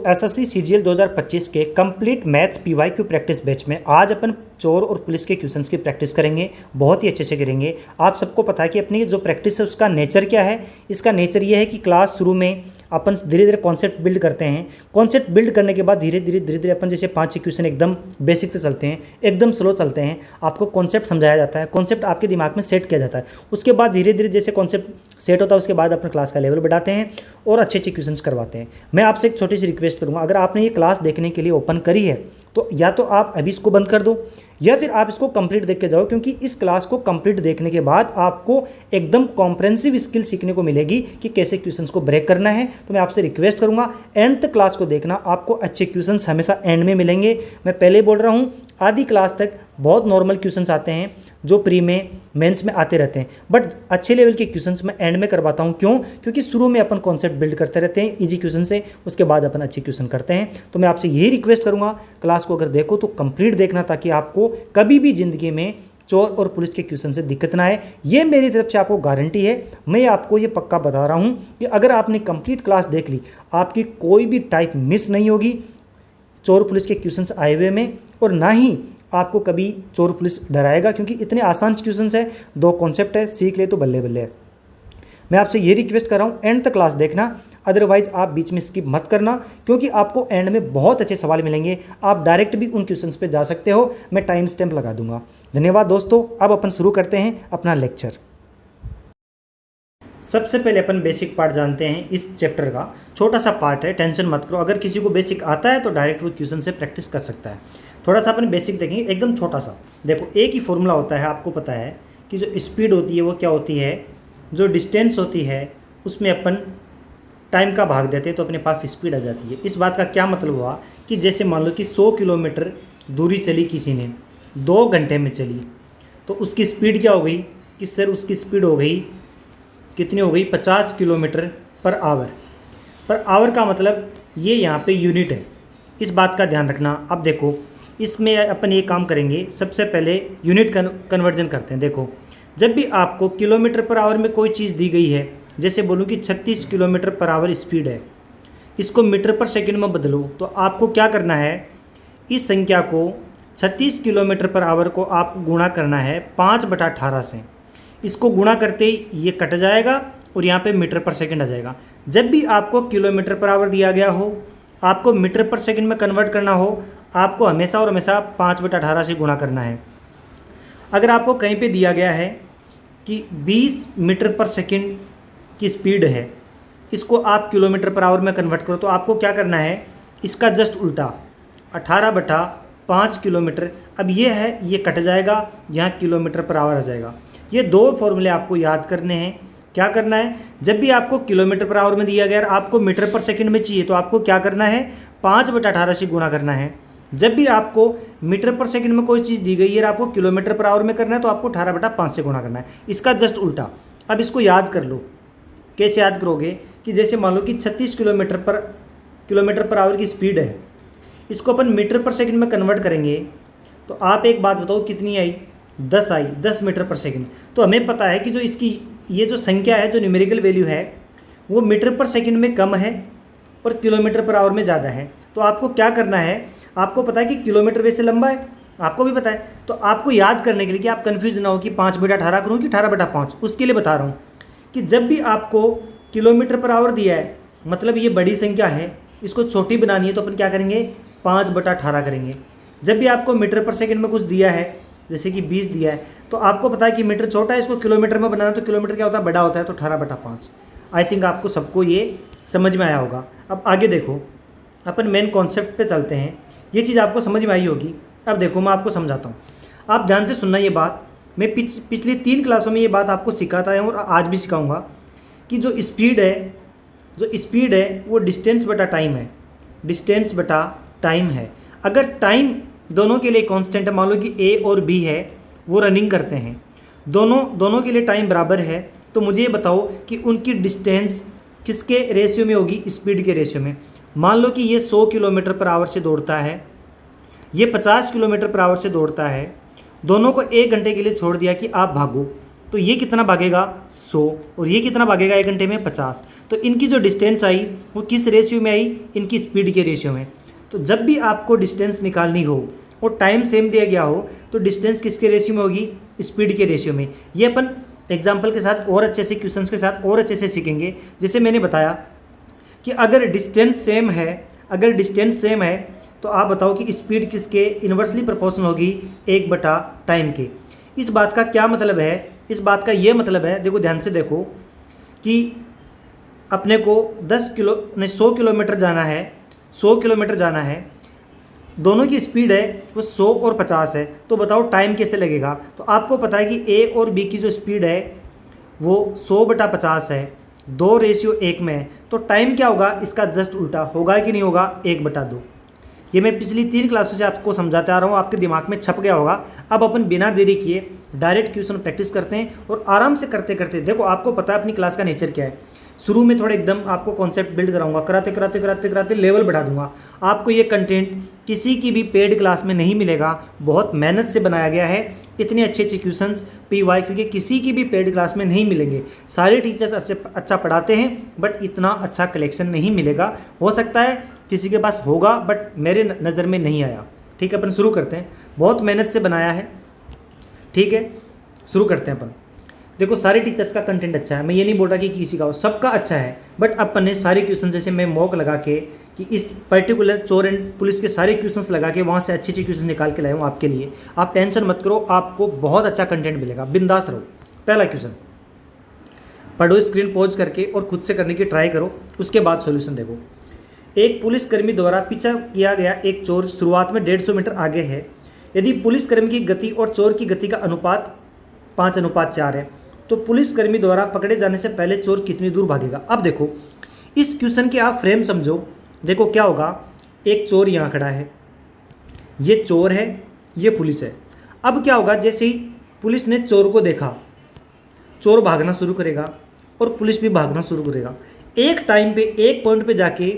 SSC CGL 2025 के complete maths PYQ practice batch में आज अपन चोर और पुलिस के क्वेश्चंस की प्रैक्टिस करेंगे। बहुत ही अच्छे से करेंगे। आप सबको पता है कि अपनी जो प्रैक्टिस है उसका नेचर क्या है। इसका नेचर ये है कि क्लास शुरू में अपन धीरे धीरे कॉन्सेप्ट बिल्ड करते हैं। कॉन्सेप्ट बिल्ड करने के बाद धीरे धीरे अपन जैसे 5 क्वेश्चन एकदम बेसिक से चलते हैं, एकदम स्लो चलते हैं। आपको कॉन्सेप्ट समझाया जाता है, कॉन्सेप्ट आपके दिमाग में सेट किया जाता है। उसके बाद धीरे धीरे जैसे कॉन्सेप्ट सेट होता है उसके बाद अपने क्लास का लेवल बढ़ाते हैं और अच्छे अच्छे क्वेश्चंस करवाते हैं। मैं आपसे एक छोटी सी रिक्वेस्ट करूँगा, अगर आपने ये क्लास देखने के लिए ओपन करी है तो या तो आप अभी इसको बंद कर दो या फिर आप इसको कंप्लीट देख के जाओ, क्योंकि इस क्लास को कंप्लीट देखने के बाद आपको एकदम कॉम्प्रेहेंसिव स्किल सीखने को मिलेगी कि कैसे क्वेश्चंस को ब्रेक करना है। तो मैं आपसे रिक्वेस्ट करूंगा एंड तक क्लास को देखना, आपको अच्छे क्वेश्चंस हमेशा एंड में मिलेंगे। मैं पहले बोल रहा हूं आधी क्लास तक बहुत नॉर्मल क्वेश्चंस आते हैं जो प्री में मेंस में आते रहते हैं, बट अच्छे लेवल के क्वेश्चंस मैं एंड में करवाता हूं। क्यों? क्योंकि शुरू में अपन कॉन्सेप्ट बिल्ड करते रहते हैं इजी क्वेश्चन से, उसके बाद अपन अच्छे क्वेश्चन करते हैं। तो मैं आपसे यही रिक्वेस्ट करूंगा क्लास को अगर देखो तो कंप्लीट देखना, ताकि आपको कभी भी ज़िंदगी में चोर और पुलिस के क्वेश्चन से दिक्कत ना आए। ये मेरी तरफ से आपको गारंटी है। मैं आपको ये पक्का बता रहा हूँ कि अगर आपने कंप्लीट क्लास देख ली, आपकी कोई भी टाइप मिस नहीं होगी चोर पुलिस के क्वेश्चंस आए हुए में, और ना ही आपको कभी चोर पुलिस डराएगा, क्योंकि इतने आसान क्वेश्चंस है, 2 कॉन्सेप्ट है, सीख ले तो बल्ले बल्ले है। मैं आपसे ये रिक्वेस्ट कर रहा हूँ एंड तक क्लास देखना, अदरवाइज आप बीच में स्किप मत करना, क्योंकि आपको एंड में बहुत अच्छे सवाल मिलेंगे। आप डायरेक्ट भी उन क्वेश्चंस पे जा सकते हो, मैं टाइम स्टैम्प लगा दूंगा। धन्यवाद दोस्तों। अब अपन शुरू करते हैं अपना लेक्चर। सबसे पहले अपन बेसिक पार्ट जानते हैं इस चैप्टर का। छोटा सा पार्ट है, टेंशन मत करो। अगर किसी को बेसिक आता है तो डायरेक्ट वो क्वेश्चन से प्रैक्टिस कर सकता है। थोड़ा सा अपन बेसिक देखेंगे, एकदम छोटा सा। देखो, एक ही फॉर्मूला होता है, आपको पता है कि जो स्पीड होती है वो क्या होती है, जो डिस्टेंस होती है उसमें अपन टाइम का भाग देते हैं तो अपने पास स्पीड आ जाती है। इस बात का क्या मतलब हुआ कि जैसे मान लो कि 100 किलोमीटर दूरी चली किसी ने, 2 घंटे में चली, तो उसकी स्पीड क्या हो गई कि सर उसकी स्पीड हो गई कितनी हो गई, 50 kilometre per hour. Per hour का मतलब ये यहाँ पे यूनिट है, इस बात का ध्यान रखना। अब देखो, इसमें अपन ये काम करेंगे, सबसे पहले यूनिट कन्वर्जन करते हैं। देखो, जब भी आपको किलोमीटर पर आवर में कोई चीज़ दी गई है, जैसे बोलूँ कि 36 किलोमीटर पर आवर स्पीड है, इसको मीटर पर सेकंड में बदलो, तो आपको क्या करना है, इस संख्या को 36 किलोमीटर पर आवर को आप गुणा करना है 5/18 से। इसको गुणा करते ही ये कट जाएगा और यहाँ पे मीटर पर सेकंड आ जाएगा। जब भी आपको किलोमीटर पर आवर दिया गया हो, आपको मीटर पर सेकंड में कन्वर्ट करना हो, आपको हमेशा और हमेशा 5/18 से गुणा करना है। अगर आपको कहीं पे दिया गया है कि 20 मीटर पर सेकंड की स्पीड है, इसको आप किलोमीटर पर आवर में कन्वर्ट करो, तो आपको क्या करना है, इसका जस्ट उल्टा 18/5 किलोमीटर। अब ये है, ये कट जाएगा, यहाँ किलोमीटर पर आवर आ जाएगा। ये 2 फॉर्मूले आपको याद करने हैं। क्या करना है, जब भी आपको किलोमीटर पर आवर में दिया गया, आपको मीटर पर सेकंड में चाहिए, तो आपको क्या करना है, 5/18 से गुणा करना है। जब भी आपको मीटर पर सेकंड में कोई चीज़ दी गई है और आपको किलोमीटर पर आवर में करना है, तो आपको 18/5 से गुणा करना है, इसका जस्ट उल्टा। अब इसको याद कर लो। कैसे याद करोगे कि जैसे मान लो कि 36 किलोमीटर पर आवर की स्पीड है, इसको अपन मीटर पर सेकंड में कन्वर्ट करेंगे, तो आप एक बात बताओ कितनी आई, 10 आई, 10 मीटर पर सेकंड। तो हमें पता है कि जो इसकी ये जो संख्या है, जो न्यूमेरिकल वैल्यू है, वो मीटर पर सेकंड में कम है और किलोमीटर पर आवर में ज़्यादा है। तो आपको क्या करना है, आपको पता है कि किलोमीटर वैसे लंबा है, आपको भी पता है, तो आपको याद करने के लिए कि आप कन्फ्यूज ना हो कि 5/18 करूँ कि 18/5, उसके लिए बता रहा हूँ कि जब भी आपको किलोमीटर पर आवर दिया है, मतलब ये बड़ी संख्या है, इसको छोटी बनानी है, तो अपन क्या करेंगे, 5/18 करेंगे। जब भी आपको मीटर पर सेकंड में कुछ दिया है, जैसे कि 20 दिया है, तो आपको पता है कि मीटर छोटा है, इसको किलोमीटर में बनाना, तो किलोमीटर क्या होता है, बड़ा होता है, तो 18/5। आई थिंक आपको सबको ये समझ में आया होगा। अब आगे देखो, अपन मेन कॉन्सेप्ट पे चलते हैं। ये चीज़ आपको समझ में आई होगी। अब देखो, मैं आपको समझाता हूँ, आप ध्यान से सुनना ये बात। मैं पिछली 3 क्लासों में ये बात आपको सिखाता है और आज भी सिखाऊंगा कि जो स्पीड है वो डिस्टेंस बटा टाइम है, डिस्टेंस बटा टाइम है। अगर टाइम दोनों के लिए कांस्टेंट है, मान लो कि ए और बी है, वो रनिंग करते हैं, दोनों के लिए टाइम बराबर है, तो मुझे ये बताओ कि उनकी डिस्टेंस किसके रेशियो में होगी, स्पीड के रेशियो में। मान लो कि ये 100 किलोमीटर पर आवर से दौड़ता है, ये 50 किलोमीटर पर आवर से दौड़ता है, दोनों को 1 घंटे के लिए छोड़ दिया कि आप भागो, तो ये कितना भागेगा 100 और ये कितना भागेगा 1 घंटे में 50। तो इनकी जो डिस्टेंस आई वो किस रेशियो में आई, इनकी स्पीड के रेशियो में। तो जब भी आपको डिस्टेंस निकालनी हो और टाइम सेम दिया गया हो तो डिस्टेंस किसके रेशियो में होगी, स्पीड के रेशियो में। ये अपन एग्जाम्पल के साथ और अच्छे से, क्वेश्चंस के साथ और अच्छे से सीखेंगे। जैसे मैंने बताया कि अगर डिस्टेंस सेम है तो आप बताओ कि स्पीड किसके इन्वर्सली प्रोपोर्शनल होगी 1/टाइम के। इस बात का क्या मतलब है, इस बात का ये मतलब है, देखो ध्यान से देखो कि अपने को 100 किलोमीटर जाना है, 100 किलोमीटर जाना है, दोनों की स्पीड है वो 100 और 50 है। तो बताओ टाइम कैसे लगेगा। तो आपको पता है कि ए और बी की जो स्पीड है वो 100/50 है, 2:1 में है। तो टाइम क्या होगा, इसका जस्ट उल्टा होगा कि नहीं होगा, 1/2। ये मैं पिछली 3 क्लासों से आपको समझाते आ रहा हूँ, आपके दिमाग में छप गया होगा। अब अपन बिना देरी किए डायरेक्ट क्वेश्चन प्रैक्टिस करते हैं और आराम से करते करते, देखो आपको पता है अपनी क्लास का नेचर क्या है। शुरू में थोड़ा एकदम आपको कॉन्सेप्ट बिल्ड कराऊंगा, कराते लेवल बढ़ा दूंगा। आपको ये कंटेंट किसी की भी पेड क्लास में नहीं मिलेगा, बहुत मेहनत से बनाया गया है। इतने अच्छे क्वेश्चंस PY क्योंकि किसी की भी पेड क्लास में नहीं मिलेंगे। सारे टीचर्स अच्छा पढ़ाते हैं बट इतना अच्छा कलेक्शन नहीं मिलेगा। हो सकता है किसी के पास होगा बट मेरे नज़र में नहीं आया। ठीक है, अपन शुरू करते हैं। बहुत मेहनत से बनाया है, ठीक है, शुरू करते हैं अपन। देखो सारे टीचर्स का कंटेंट अच्छा है, मैं ये नहीं बोल रहा कि किसी का हो, सबका अच्छा है। बट अपन ने सारे क्वेश्चन जैसे मैं मॉक लगा के कि इस पर्टिकुलर चोर एंड पुलिस के सारे क्वेश्चंस लगा के वहाँ से अच्छे क्वेश्चन निकाल के लाए हूँ आपके लिए। आप टेंशन मत करो, आपको बहुत अच्छा कंटेंट मिलेगा, बिंदास रहो। पहला क्वेश्चन पढ़ो, स्क्रीन पॉज करके और खुद से करने की ट्राई करो, उसके बाद सोल्यूशन देखो। एक पुलिसकर्मी द्वारा पीछा किया गया एक चोर शुरुआत में 150 मीटर आगे है। यदि पुलिसकर्मी की गति और चोर की गति का अनुपात 5:4 है तो पुलिसकर्मी द्वारा पकड़े जाने से पहले चोर कितनी दूर भागेगा। अब देखो इस क्वेश्चन के आप फ्रेम समझो। देखो क्या होगा, एक चोर यहाँ खड़ा है, ये चोर है, ये पुलिस है। अब क्या होगा, जैसे ही पुलिस ने चोर को देखा, चोर भागना शुरू करेगा और पुलिस भी भागना शुरू करेगा। एक टाइम पे एक पॉइंट पे जाके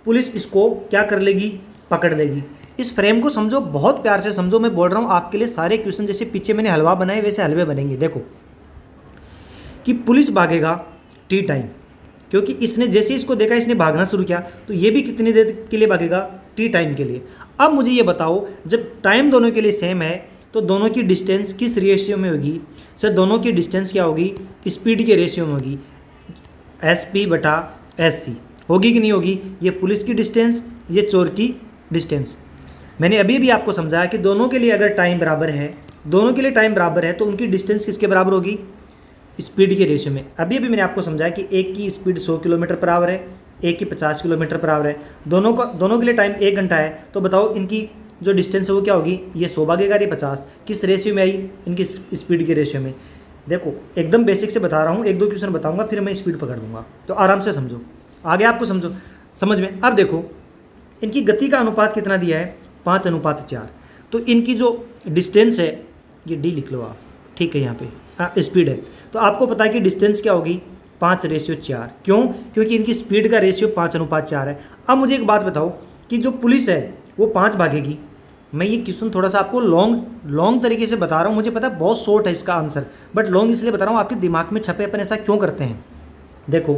पुलिस इसको क्या कर लेगी, पकड़ लेगी। इस फ्रेम को समझो, बहुत प्यार से समझो। मैं बोल रहा हूँ आपके लिए सारे क्वेश्चन जैसे पीछे मैंने हलवा बनाए वैसे हलवे बनेंगे। देखो कि पुलिस भागेगा टी टाइम, क्योंकि इसने जैसे इसको देखा इसने भागना शुरू किया, तो ये भी कितनी देर के लिए भागेगा, टी टाइम के लिए। अब मुझे ये बताओ, जब टाइम दोनों के लिए सेम है तो दोनों की डिस्टेंस किस रेशियो में होगी। सर दोनों की डिस्टेंस क्या होगी, स्पीड के रेशियो में होगी, SP/SC होगी कि नहीं होगी। ये पुलिस की डिस्टेंस, ये चोर की डिस्टेंस। मैंने अभी भी आपको समझाया कि दोनों के लिए अगर टाइम बराबर है, दोनों के लिए टाइम बराबर है तो उनकी डिस्टेंस किसके बराबर होगी, स्पीड के रेशियो में। अभी मैंने आपको समझाया कि एक की स्पीड 100 किलोमीटर पर आवर है, एक की 50 किलोमीटर पर आवर है, दोनों के लिए टाइम 1 घंटा है। तो बताओ इनकी जो डिस्टेंस है वो क्या होगी, ये 100 भागेगा, ये 50। किस रेशियो में आई, इनकी स्पीड के रेशियो में। देखो एकदम बेसिक से बता रहा हूँ, 1-2 क्वेश्चन बताऊँगा फिर मैं स्पीड पकड़ लूँगा, तो आराम से समझो, आगे आपको समझ में। अब देखो इनकी गति का अनुपात कितना दिया है, 5:4। तो इनकी जो डिस्टेंस है, ये D लिख लो आप, ठीक है, यहाँ पे स्पीड है। तो आपको पता है कि डिस्टेंस क्या होगी, 5:4। क्यों, क्योंकि इनकी स्पीड का रेशियो 5:4 है। अब मुझे एक बात बताओ कि जो पुलिस है वो 5 भागेगी। मैं ये क्वेश्चन थोड़ा सा आपको लॉन्ग तरीके से बता रहा हूँ, मुझे पता है बहुत शॉर्ट है इसका आंसर, बट लॉन्ग इसलिए बता रहा हूँ आपके दिमाग में छपे। अपन ऐसा क्यों करते हैं, देखो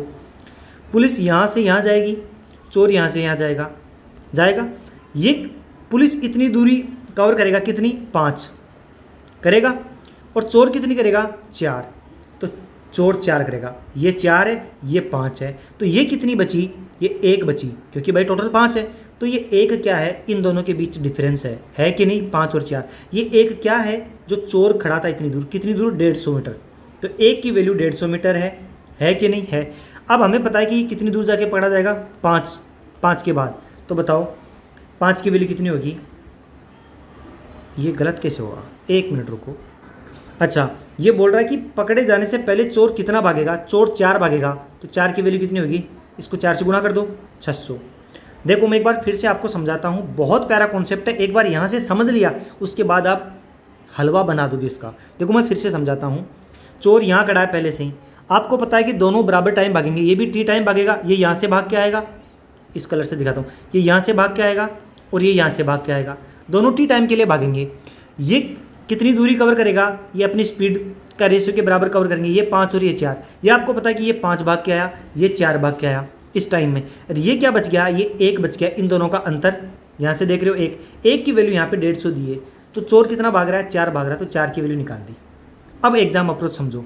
पुलिस यहाँ से यहाँ जाएगी, चोर यहाँ से यहाँ जाएगा। ये पुलिस इतनी दूरी कवर करेगा, कितनी, 5 करेगा, और चोर कितनी करेगा, 4। तो चोर 4 करेगा, ये 4 है, ये 5 है, तो ये कितनी बची, ये 1 बची, क्योंकि भाई टोटल 5 है। तो ये 1 क्या है, इन दोनों के बीच डिफरेंस है कि नहीं, 5 और 4। ये 1 क्या है, जो चोर खड़ा था इतनी दूर, कितनी दूर, 150 मीटर। तो 1 की वैल्यू 150 मीटर है कि नहीं है। अब हमें पता है कि कितनी दूर जाके पकड़ा जाएगा, 5 के बाद। तो बताओ 5 की वैल्यू कितनी होगी, ये गलत कैसे होगा, 1 मिनट रुको। अच्छा, ये बोल रहा है कि पकड़े जाने से पहले चोर कितना भागेगा, चोर 4 भागेगा, तो 4 की वैल्यू कितनी होगी, इसको 4 से गुणा कर दो, 600। देखो मैं एक बार फिर से आपको समझाता हूँ, बहुत प्यारा कॉन्सेप्ट है, एक बार यहाँ से समझ लिया उसके बाद आप हलवा बना दोगे इसका। देखो मैं फिर से समझाता हूँ, चोर यहाँ खड़ा है पहले से ही, आपको पता है कि दोनों बराबर टाइम भागेंगे, ये भी टी टाइम भागेगा, ये यहाँ से भाग के आएगा, इस कलर से दिखाता हूँ, ये यहाँ से भाग के आएगा और ये यहाँ से भाग के आएगा, दोनों टी टाइम के लिए भागेंगे। ये कितनी दूरी कवर करेगा, ये अपनी स्पीड का रेशियो के बराबर कवर करेंगे। ये 5 और ये 4, ये आपको पता है कि ये 5 भाग के आया, ये 4 भाग के आया इस टाइम में। और ये क्या बच गया, ये 1 बच गया। इन दोनों का अंतर यहाँ से देख रहे हो, एक की वैल्यू यहाँ पे 150 दी है, तो चोर कितना भाग रहा है, 4 भाग रहा है, तो 4 की वैल्यू निकाल दी। अब एग्जाम अप्रोच समझो।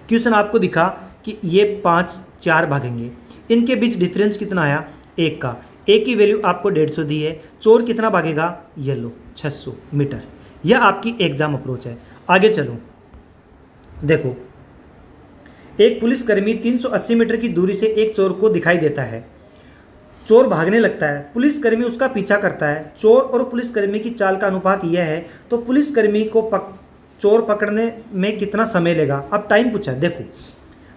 क्वेश्चन आपको दिखा कि ये 5 4 भागेंगे, इनके बीच डिफरेंस कितना आया, 1 का। 1 की वैल्यू आपको 150 दी है, चोर कितना भागेगा, ये लो 600 मीटर। यह आपकी एग्जाम अप्रोच है। आगे चलो, देखो एक पुलिसकर्मी 380 मीटर की दूरी से एक चोर को दिखाई देता है। चोर भागने लगता है, पुलिसकर्मी उसका पीछा करता है। चोर और पुलिसकर्मी की चाल का अनुपात यह है, तो पुलिसकर्मी को चोर पकड़ने में कितना समय लेगा। अब टाइम पूछा है। देखो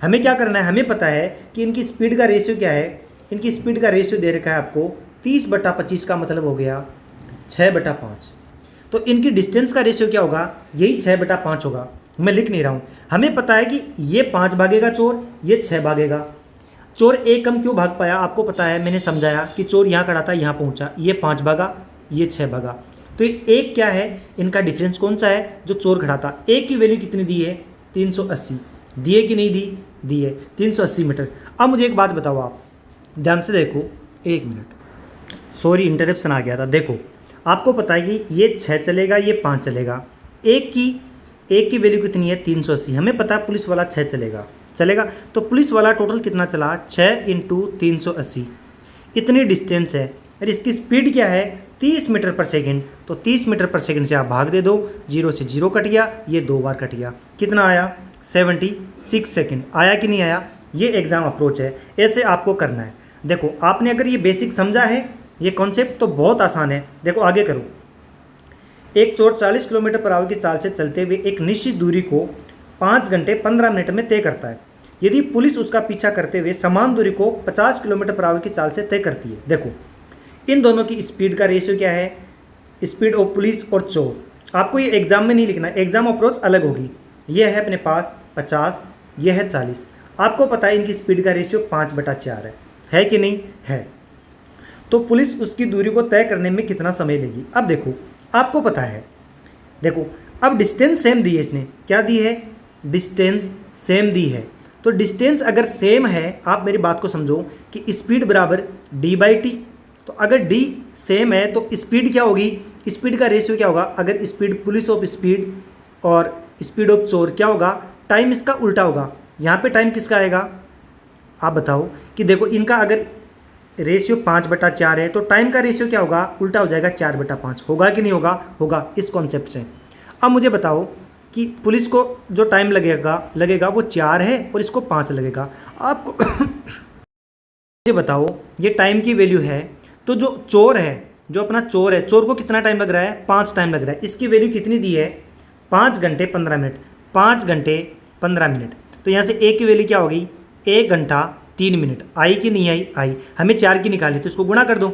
हमें क्या करना है, हमें पता है कि इनकी स्पीड का रेशियो क्या है। इनकी स्पीड का रेशियो दे रखा है आपको 30/25 का मतलब हो गया 6/5। तो इनकी डिस्टेंस का रेशियो क्या होगा, यही 6/5 होगा। मैं लिख नहीं रहा हूँ, हमें पता है कि ये 5 भागेगा चोर, ये 6 भागेगा। चोर एक कम क्यों भाग पाया, आपको पता है, मैंने समझाया कि चोर यहाँ खड़ा था, यहाँ पहुँचा, ये 5 भागा, ये 6 भागा। तो ये एक क्या है, इनका डिफरेंस कौन सा है, जो चोर खड़ा था। एक की वैल्यू कितनी दी है, 380 दी है कि नहीं दी, दी है 380 मीटर। अब मुझे एक बात बताओ, आप ध्यान से देखो, 1 मिनट, सॉरी इंटरप्शन आ गया था। देखो आपको पता है कि ये 6 चलेगा, ये 5 चलेगा। एक की वैल्यू कितनी है, 380। हमें पता है पुलिस वाला 6 चलेगा, तो पुलिस वाला टोटल कितना चला, 6 × 380, इतनी डिस्टेंस है। और इसकी स्पीड क्या है, 30 मीटर पर सेकेंड। तो 30 मीटर पर सेकेंड से आप भाग दे दो, 0 से 0 कट गया, ये 2 बार कट गया, कितना आया, 76 सेकेंड। आया कि नहीं आया। ये एग्जाम अप्रोच है, ऐसे आपको करना है। देखो आपने अगर ये बेसिक समझा है, ये कॉन्सेप्ट, तो बहुत आसान है। देखो आगे करो। एक चोर 40 किलोमीटर पर आवर की चाल से चलते हुए एक निश्चित दूरी को 5 घंटे 15 मिनट में तय करता है। यदि पुलिस उसका पीछा करते हुए समान दूरी को 50 किलोमीटर पर आवर की चाल से तय करती है। देखो इन दोनों की स्पीड का रेशियो क्या है, स्पीड ऑफ पुलिस और चोर। आपको ये एग्जाम में नहीं लिखना, एग्जाम अप्रोच अलग होगी। यह है अपने पास 50, यह है 40। आपको पता है इनकी स्पीड का रेशियो 5/4 है कि नहीं है। तो पुलिस उसकी दूरी को तय करने में कितना समय लेगी। अब देखो आपको पता है, देखो अब डिस्टेंस सेम दी है, इसने क्या दी है, डिस्टेंस सेम दी है। तो डिस्टेंस अगर सेम है, आप मेरी बात को समझो कि स्पीड बराबर d/t। तो अगर d सेम है तो स्पीड क्या होगी, स्पीड का रेशियो क्या होगा। अगर स्पीड पुलिस ऑफ स्पीड और स्पीड ऑफ चोर क्या होगा, टाइम इसका उल्टा होगा। यहाँ पे टाइम किसका आएगा, आप बताओ कि देखो इनका अगर रेशियो 5/4 है, तो टाइम का रेशियो क्या होगा, उल्टा हो जाएगा, 4/5। होगा कि नहीं होगा, होगा इस कॉन्सेप्ट से। अब मुझे बताओ कि पुलिस को जो टाइम लगेगा वो 4 है और इसको 5 लगेगा। आपको मुझे बताओ ये टाइम की वैल्यू है, तो जो चोर है, जो अपना चोर है, चोर को कितना टाइम लग रहा है, 5 टाइम लग रहा है। इसकी वैल्यू कितनी दी है, 5 घंटे 15 मिनट, 5 घंटे 15 मिनट। तो यहाँ से ए की वैल्यू क्या होगी, 1 घंटा 3 मिनट। आई कि नहीं आई, आई। हमें 4 की निकाली, तो इसको गुणा कर दो,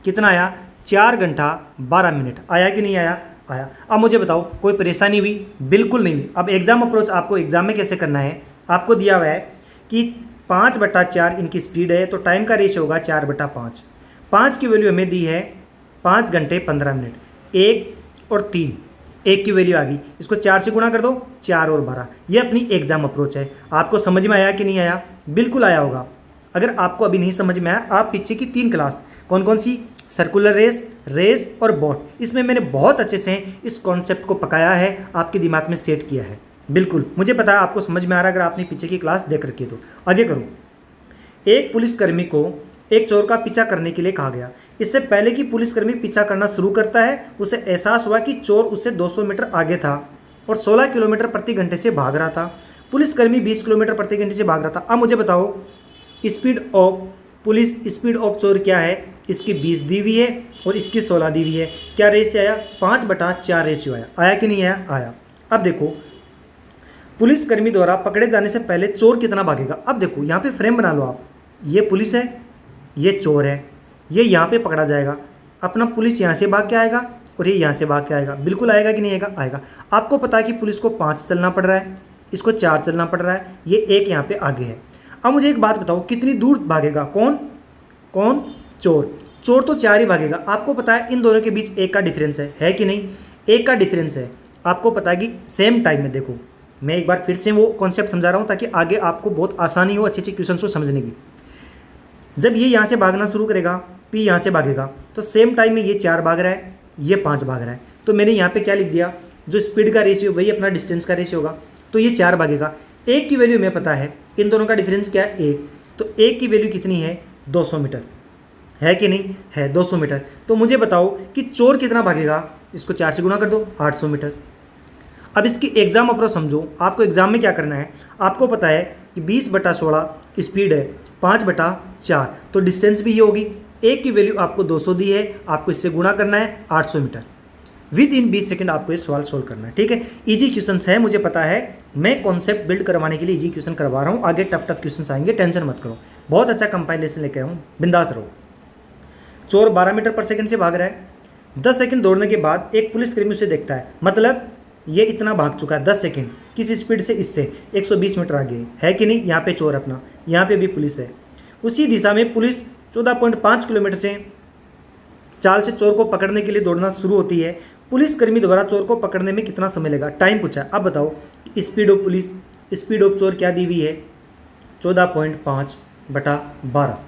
कितना आया, 4 घंटा 12 मिनट। आया कि नहीं आया, आया। अब मुझे बताओ कोई परेशानी हुई, बिल्कुल नहीं हुई। अब एग्जाम अप्रोच आपको एग्जाम में कैसे करना है, आपको दिया हुआ है कि 5/4 इनकी स्पीड है, तो टाइम का रेशियो होगा 4/5। 5 की वैल्यू हमें दी है 5 घंटे 15 मिनट, 1 और 3, 1 की वैल्यू आ गई, इसको 4 से गुणा कर दो, 4 और 12। ये अपनी एग्जाम अप्रोच है। आपको समझ में आया कि नहीं आया, बिल्कुल आया होगा। अगर आपको अभी नहीं समझ में आया, आप पीछे की 3 क्लास, कौन कौन सी, सर्कुलर रेस और बॉट, इसमें मैंने बहुत अच्छे से इस कॉन्सेप्ट को पकाया है, आपके दिमाग में सेट किया है। बिल्कुल मुझे पता है आपको समझ में आ रहा है, अगर आपने पीछे की क्लास देख रखी है तो। आगे करो। एक पुलिसकर्मी को एक चोर का पीछा करने के लिए कहा गया। इससे पहले कि पुलिसकर्मी पीछा करना शुरू करता है, उसे एहसास हुआ कि चोर उससे 200 मीटर आगे था और 16 किलोमीटर प्रति घंटे से भाग रहा था। पुलिसकर्मी 20 किलोमीटर प्रति घंटे से भाग रहा था। अब मुझे बताओ speed of police, speed of चोर क्या है, इसकी 20 दी हुई है और इसकी 16 दी हुई है। क्या रेशियो आया, 5/4 रेशियो आया। आया कि नहीं आया, आया। अब देखो पुलिसकर्मी द्वारा पकड़े जाने से पहले चोर कितना भागेगा। अब देखो यहाँ पे फ्रेम बना लो आप, ये पुलिस है, ये चोर है, ये यहाँ पे पकड़ा जाएगा। अपना पुलिस यहाँ से भाग के आएगा और ये यहाँ से भाग के आएगा। बिल्कुल आएगा कि नहीं आएगा, आएगा। आपको पता है कि पुलिस को 5 चलना पड़ रहा है, इसको 4 चलना पड़ रहा है, ये 1 यहाँ पे आगे है। अब मुझे एक बात बताओ, कितनी दूर भागेगा, कौन कौन, चोर। चोर तो 4 ही भागेगा। आपको पता है इन दोनों के बीच 1 का डिफरेंस है कि नहीं। एक का डिफरेंस है। आपको पता है कि सेम टाइम में, देखो मैं एक बार फिर से वो कॉन्सेप्ट समझा रहा हूँ ताकि आगे आपको बहुत आसानी हो अच्छे अच्छे क्वेश्चन को समझने की। जब ये यहाँ से भागना शुरू करेगा, P यहाँ से भागेगा, तो सेम टाइम में ये 4 भाग रहा है, ये 5 भाग रहा है। तो मैंने यहाँ पे क्या लिख दिया, जो स्पीड का रेशियो वही अपना डिस्टेंस का रेशियो होगा। तो ये 4 भागेगा, एक की वैल्यू हमें पता है, इन दोनों का डिफरेंस क्या है, 1। तो एक की वैल्यू कितनी है, 200 मीटर है कि नहीं है, 200 मीटर। तो मुझे बताओ कि चोर कितना भागेगा, इसको 4 से गुणा कर दो, 800 मीटर। अब इसकी एग्जाम अप्रोच समझो। आपको एग्जाम में क्या करना है, आपको पता है कि 20/16 स्पीड है, 5/4 तो डिस्टेंस भी ये होगी। एक की वैल्यू आपको 200 दी है, आपको इससे गुणा करना है 800 मीटर। विद इन 20 सेकंड आपको ये सवाल सोल्व करना है, ठीक है। इजी क्वेश्चंस है, मुझे पता है, मैं कॉन्सेप्ट बिल्ड करवाने के लिए इजी क्वेश्चन करवा रहा हूँ। आगे टफ क्वेश्चंस आएंगे, टेंशन मत करो। बहुत अच्छा कंपाइलेशन लेके आया हूँ, बिंदास रहो। चोर 12 मीटर पर सेकंड से भाग रहा है। 10 सेकंड दौड़ने के बाद एक पुलिसकर्मी उसे देखता है, मतलब ये इतना भाग चुका है 10 सेकंड, किस स्पीड से, इससे 120 मीटर आगे है कि नहीं। यहाँ पे चोर अपना, यहाँ पे भी पुलिस है। उसी दिशा में पुलिस 14.5 किलोमीटर से चाल से चोर को पकड़ने के लिए दौड़ना शुरू होती है। पुलिसकर्मी द्वारा चोर को पकड़ने में कितना समय लगेगा, टाइम पूछा है। अब बताओ speed of police, speed of चोर क्या दी हुई है, 14.5/12।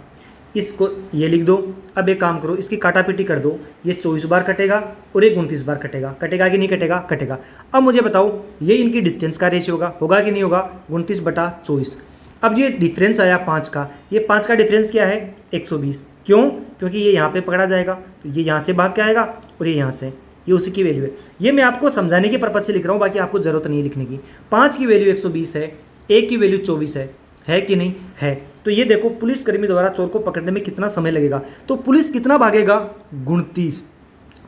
इसको ये लिख दो। अब एक काम करो, इसकी काटापीटी कर दो, ये 24 बार कटेगा और ये 29 बार कटेगा। कटेगा कि नहीं कटेगा, कटेगा। अब मुझे बताओ ये इनकी डिस्टेंस का रेशियो होगा कि नहीं होगा, 29/24। अब ये डिफरेंस आया 5 का, ये 5 का डिफरेंस क्या है, 120। क्यों, क्योंकि ये यहाँ पे पकड़ा जाएगा, तो ये यहाँ से भाग के आएगा और ये यहाँ से, ये उसी की वैल्यू है। ये मैं आपको समझाने के पर्पज से लिख रहा हूँ, बाकी आपको ज़रूरत नहीं है लिखने की। 5 की वैल्यू 120 है, एक की वैल्यू 24 है कि नहीं है। तो ये देखो पुलिसकर्मी द्वारा चोर को पकड़ने में कितना समय लगेगा। तो पुलिस कितना भागेगा, 29।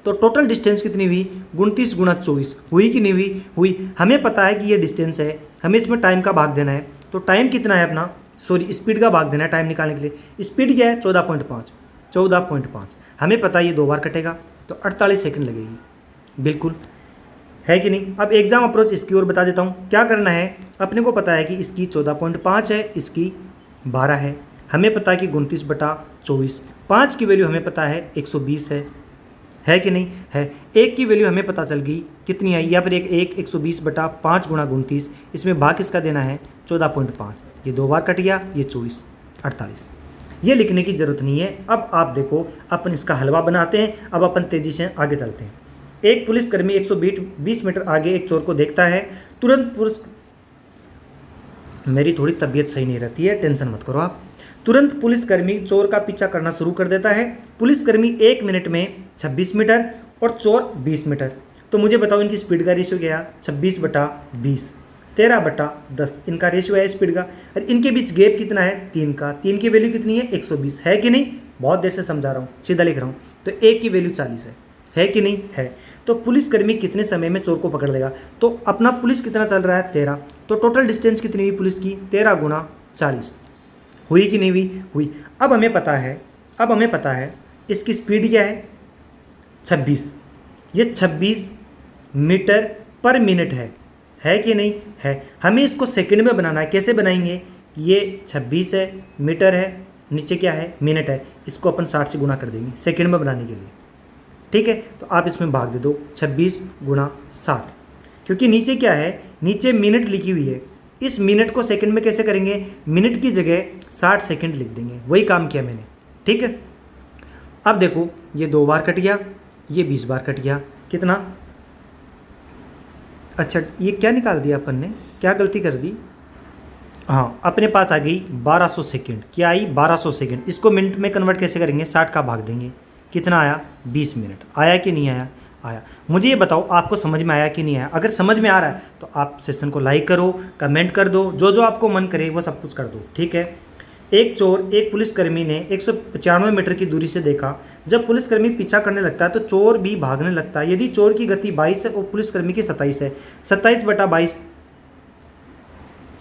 तो टोटल डिस्टेंस कितनी हुई, 29 × 24 हुई कि नहीं हुई, हुई। हमें पता है कि ये डिस्टेंस है, हमें इसमें टाइम का भाग देना है। तो टाइम कितना है अपना, सॉरी स्पीड का भाग देना है टाइम निकालने के लिए। स्पीड क्या है, 14.5। हमें पता है ये 2 बार कटेगा, तो 48 सेकंड लगेगी, बिल्कुल है कि नहीं। अब एग्जाम अप्रोच इसकी ओर बता देता हूँ। क्या करना है, अपने को पता है कि इसकी 14.5 है, इसकी 12 है। हमें पता है कि 29/24। 5 की वैल्यू हमें पता है 120 है कि नहीं है। एक की वैल्यू हमें पता चल गई कितनी आई, या फिर एक 120/5 × 29। इसमें भाग किसका देना है, 14.5। ये 2 बार कट गया, ये 24, 48। ये लिखने की ज़रूरत नहीं है। अब आप देखो, अपन इसका हलवा बनाते हैं। अब अपन तेज़ी से आगे चलते हैं। एक पुलिसकर्मी 120 मीटर आगे एक चोर को देखता है। तुरंत मेरी थोड़ी तबीयत सही नहीं रहती है, टेंशन मत करो आप। तुरंत पुलिसकर्मी चोर का पीछा करना शुरू कर देता है। पुलिसकर्मी 1 मिनट में 26 मीटर और चोर 20 मीटर। तो मुझे बताओ इनकी स्पीड का रेशियो क्या है, 26/20, 13/10 इनका रेशियो है स्पीड का। और इनके बीच गैप कितना है, 3 का। 3 की वैल्यू कितनी है, 120 है कि नहीं। बहुत देर से समझा रहा हूँ, सीधा लिख रहा हूँ। तो 1 की वैल्यू 40 है कि नहीं है। तो पुलिसकर्मी कितने समय में चोर को पकड़ लेगा। तो अपना पुलिस कितना चल रहा है, 13। तो टोटल डिस्टेंस कितनी हुई पुलिस की, 13 × 40 हुई कि नहीं हुई, हुई। अब हमें पता है इसकी स्पीड क्या है, 26। ये 26 मीटर पर मिनट है कि नहीं है। हमें इसको सेकंड में बनाना है। कैसे बनाएंगे, ये 26 है, मीटर है, नीचे क्या है, मिनट है। इसको अपन 60 से गुणा कर देंगे सेकंड में बनाने के लिए, ठीक है। तो आप इसमें भाग दे दो, 26 × 60, क्योंकि नीचे क्या है, नीचे मिनट लिखी हुई है। इस मिनट को सेकंड में कैसे करेंगे, मिनट की जगह 60 सेकंड लिख देंगे। वही काम किया मैंने, ठीक है। अब देखो ये 2 बार कट गया, ये 20 बार कट गया, कितना, अच्छा ये क्या निकाल दिया अपन ने, क्या गलती कर दी। हाँ, अपने पास आ गई 1200 सेकंड। क्या आई, 1200 सेकंड। इसको मिनट में कन्वर्ट कैसे करेंगे, 60 का भाग देंगे, कितना आया, 20 मिनट। आया कि नहीं आया, आया। मुझे ये बताओ आपको समझ में आया कि नहीं आया। अगर समझ में आ रहा है तो आप सेशन को लाइक करो, कमेंट कर दो, जो जो आपको मन करे वो सब कुछ कर दो, ठीक है। एक चोर एक पुलिसकर्मी ने 195 मीटर की दूरी से देखा। जब पुलिसकर्मी पीछा करने लगता है तो चोर भी भागने लगता है। यदि चोर की गति 22 है और पुलिसकर्मी की 27 है, 27/22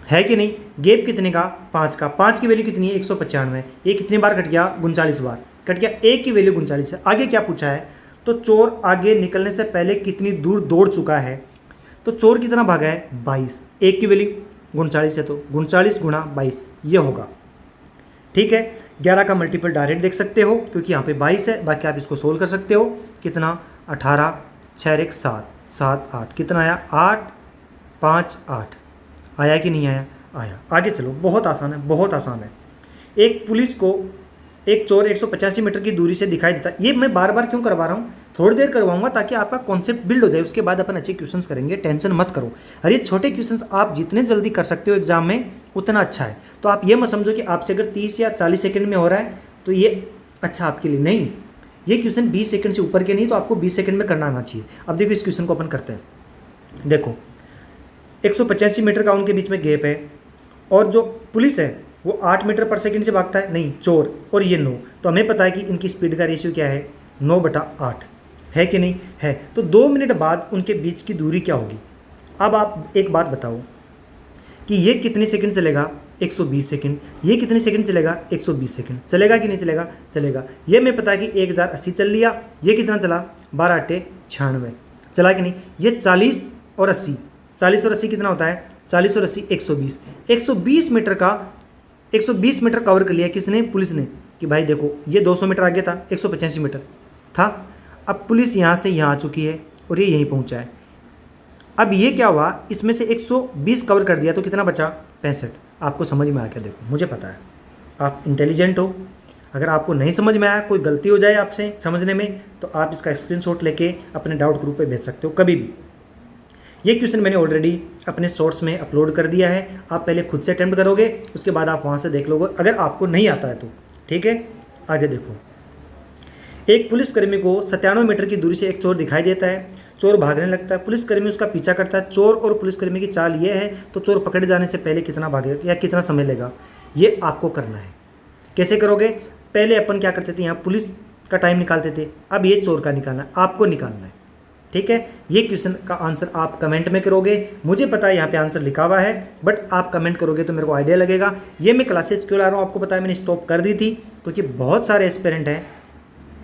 है कि नहीं। गैप कितने का, 5 का। 5 की वैल्यू कितनी है, 195। ये कितनी बार कट गया, 39 बार कट गया। एक की वैल्यू 39 है। आगे क्या पूछा है, तो चोर आगे निकलने से पहले कितनी दूर दौड़ चुका है। तो चोर कितना भागा है, 22। एक की वैल्यू 39 है, तो 39 × 22 ये होगा, ठीक है। 11 का मल्टीपल डायरेक्ट देख सकते हो क्योंकि यहाँ पे 22 है। बाकी आप इसको सोल्व कर सकते हो, कितना, 18, 6 और 1 7, 7 8 कितना आया 8 5 8 आया कि नहीं आया? आया। आगे चलो, बहुत आसान है, बहुत आसान है। एक पुलिस को एक चोर 185 मीटर की दूरी से दिखाई देता है। ये मैं बार बार क्यों करवा रहा हूँ, थोड़ी देर करवाऊंगा ताकि आपका कॉन्सेप्ट बिल्ड हो जाए, उसके बाद अपन अच्छे क्वेश्चंस करेंगे, टेंशन मत करो। अरे छोटे क्वेश्चंस आप जितने जल्दी कर सकते हो एग्जाम में उतना अच्छा है। तो आप ये मत समझो कि आपसे अगर 30 या 40 सेकंड में हो रहा है तो ये अच्छा आपके लिए, नहीं, ये क्वेश्चन 20 सेकंड से ऊपर के नहीं, तो आपको 20 सेकंड में करना आना चाहिए। अब देखो इस क्वेश्चन को अपन करते हैं। देखो 185 मीटर का उनके बीच में गैप है और जो पुलिस है वो 8 मीटर पर सेकंड से भागता है, नहीं चोर, और ये 9, तो हमें पता है कि इनकी स्पीड का रेशियो क्या है 9/8 है कि नहीं है। तो 2 मिनट बाद उनके बीच की दूरी क्या होगी। अब आप एक बात बताओ कि ये कितने सेकंड चलेगा 120 सेकंड, ये कितने सेकंड चलेगा 120 सेकंड, चलेगा कि नहीं चलेगा? चलेगा। ये मैं पता है कि 1080 चल लिया, ये कितना चला 12 8 96 चला कि नहीं। ये 40 और 80, 40 और 80 कितना होता है 40 और 80 120, 120 मीटर का 120 मीटर कवर कर लिया किसने, पुलिस ने, कि भाई देखो ये 200 मीटर आगे था, 185 मीटर था। अब पुलिस यहाँ से यहाँ आ चुकी है और ये यहीं पहुँचा है। अब ये क्या हुआ, इसमें से 120 कवर कर दिया तो कितना बचा 65। आपको समझ में आ गया? देखो मुझे पता है आप इंटेलिजेंट हो, अगर आपको नहीं समझ में आया, कोई गलती हो जाए आपसे समझने में, तो आप इसका स्क्रीनशॉट लेके अपने डाउट ग्रुप पे भेज सकते हो कभी भी। ये क्वेश्चन मैंने ऑलरेडी अपने शॉर्ट्स में अपलोड कर दिया है, आप पहले खुद से अटेम्प्ट करोगे, उसके बाद आप वहाँ से देख लोगे अगर आपको नहीं आता है तो, ठीक है। आगे देखो, एक पुलिसकर्मी को 97 मीटर की दूरी से एक चोर दिखाई देता है, चोर भागने लगता है, पुलिसकर्मी उसका पीछा करता है। चोर और पुलिसकर्मी की चाल ये है, तो चोर पकड़े जाने से पहले कितना भागेगा या कितना समय लेगा, ये आपको करना है। कैसे करोगे, पहले अपन क्या करते थे, यहाँ पुलिस का टाइम निकालते थे, अब ये चोर का निकालना है, आपको निकालना है, ठीक है। ये क्वेश्चन का आंसर आप कमेंट में करोगे, मुझे पता है यहाँ पे आंसर लिखा हुआ है, बट आप कमेंट करोगे तो मेरे को आइडिया लगेगा। ये मैं क्लासेस क्यों ला रहा हूँ आपको पता है, मैंने स्टॉप कर दी थी क्योंकि बहुत सारे एस्पिरेंट हैं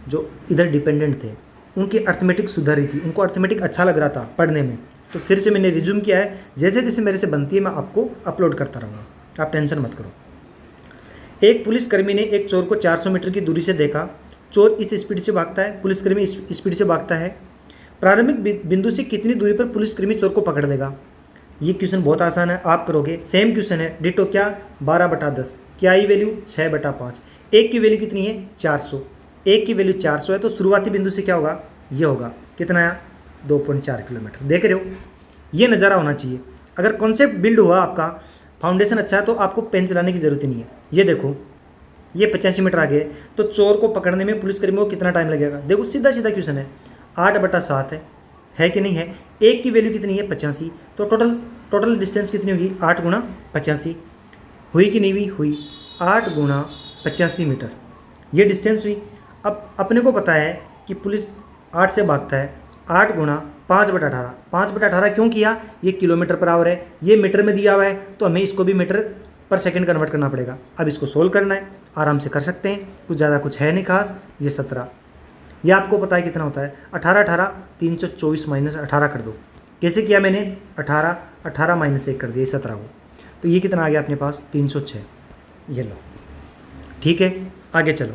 जो इधर डिपेंडेंट थे, उनकी अर्थमेटिक सुधर रही थी, उनको अर्थमेटिक अच्छा लग रहा था पढ़ने में, तो फिर से मैंने रिज्यूम किया है। जैसे जैसे मेरे से बनती है मैं आपको अपलोड करता रहूँगा, आप टेंशन मत करो। एक पुलिसकर्मी ने एक चोर को 400 मीटर की दूरी से देखा, चोर इस स्पीड से भागता है, पुलिसकर्मी इस स्पीड से भागता है, प्रारंभिक बिंदु से कितनी दूरी पर पुलिसकर्मी चोर को पकड़ लेगा। ये क्वेश्चन बहुत आसान है, आप करोगे, सेम क्वेश्चन है, डिटो क्या 12/10, क्या ई वैल्यू 6/5, एक की वैल्यू कितनी है 400, एक की वैल्यू 400 है, तो शुरुआती बिंदु से क्या होगा, ये होगा कितना है 2.4 किलोमीटर। देख रहे हो, ये नज़ारा होना चाहिए। अगर कॉन्सेप्ट बिल्ड हुआ, आपका फाउंडेशन अच्छा है, तो आपको पेन चलाने की ज़रूरत ही नहीं है। ये देखो, ये 85 मीटर आगे है, तो चोर को पकड़ने में पुलिसकर्मी को कितना टाइम लगेगा। देखो सीधा सीधा क्वेश्चन है, 8/7 है कि नहीं है, एक की वैल्यू कितनी है 85, तो टोटल डिस्टेंस कितनी होगी 8 × 85 हुई कि नहीं हुई, हुई 8 × 85 मीटर, ये डिस्टेंस हुई। अब अपने को पता है कि पुलिस 8 से भागता है, 8 × 5/18, 5/18 क्यों किया, ये किलोमीटर पर आवर है, ये मीटर में दिया हुआ है, तो हमें इसको भी मीटर पर सेकंड कन्वर्ट करना पड़ेगा। अब इसको सोल्व करना है, आराम से कर सकते हैं, कुछ ज़्यादा कुछ है नहीं खास। ये 17, ये आपको पता है कितना होता है 18 324 - 18 कर दो। कैसे किया मैंने, 18 -1 कर दिया 17 को, तो ये कितना आ गया अपने पास 306, ये लो, ठीक है। आगे चलो,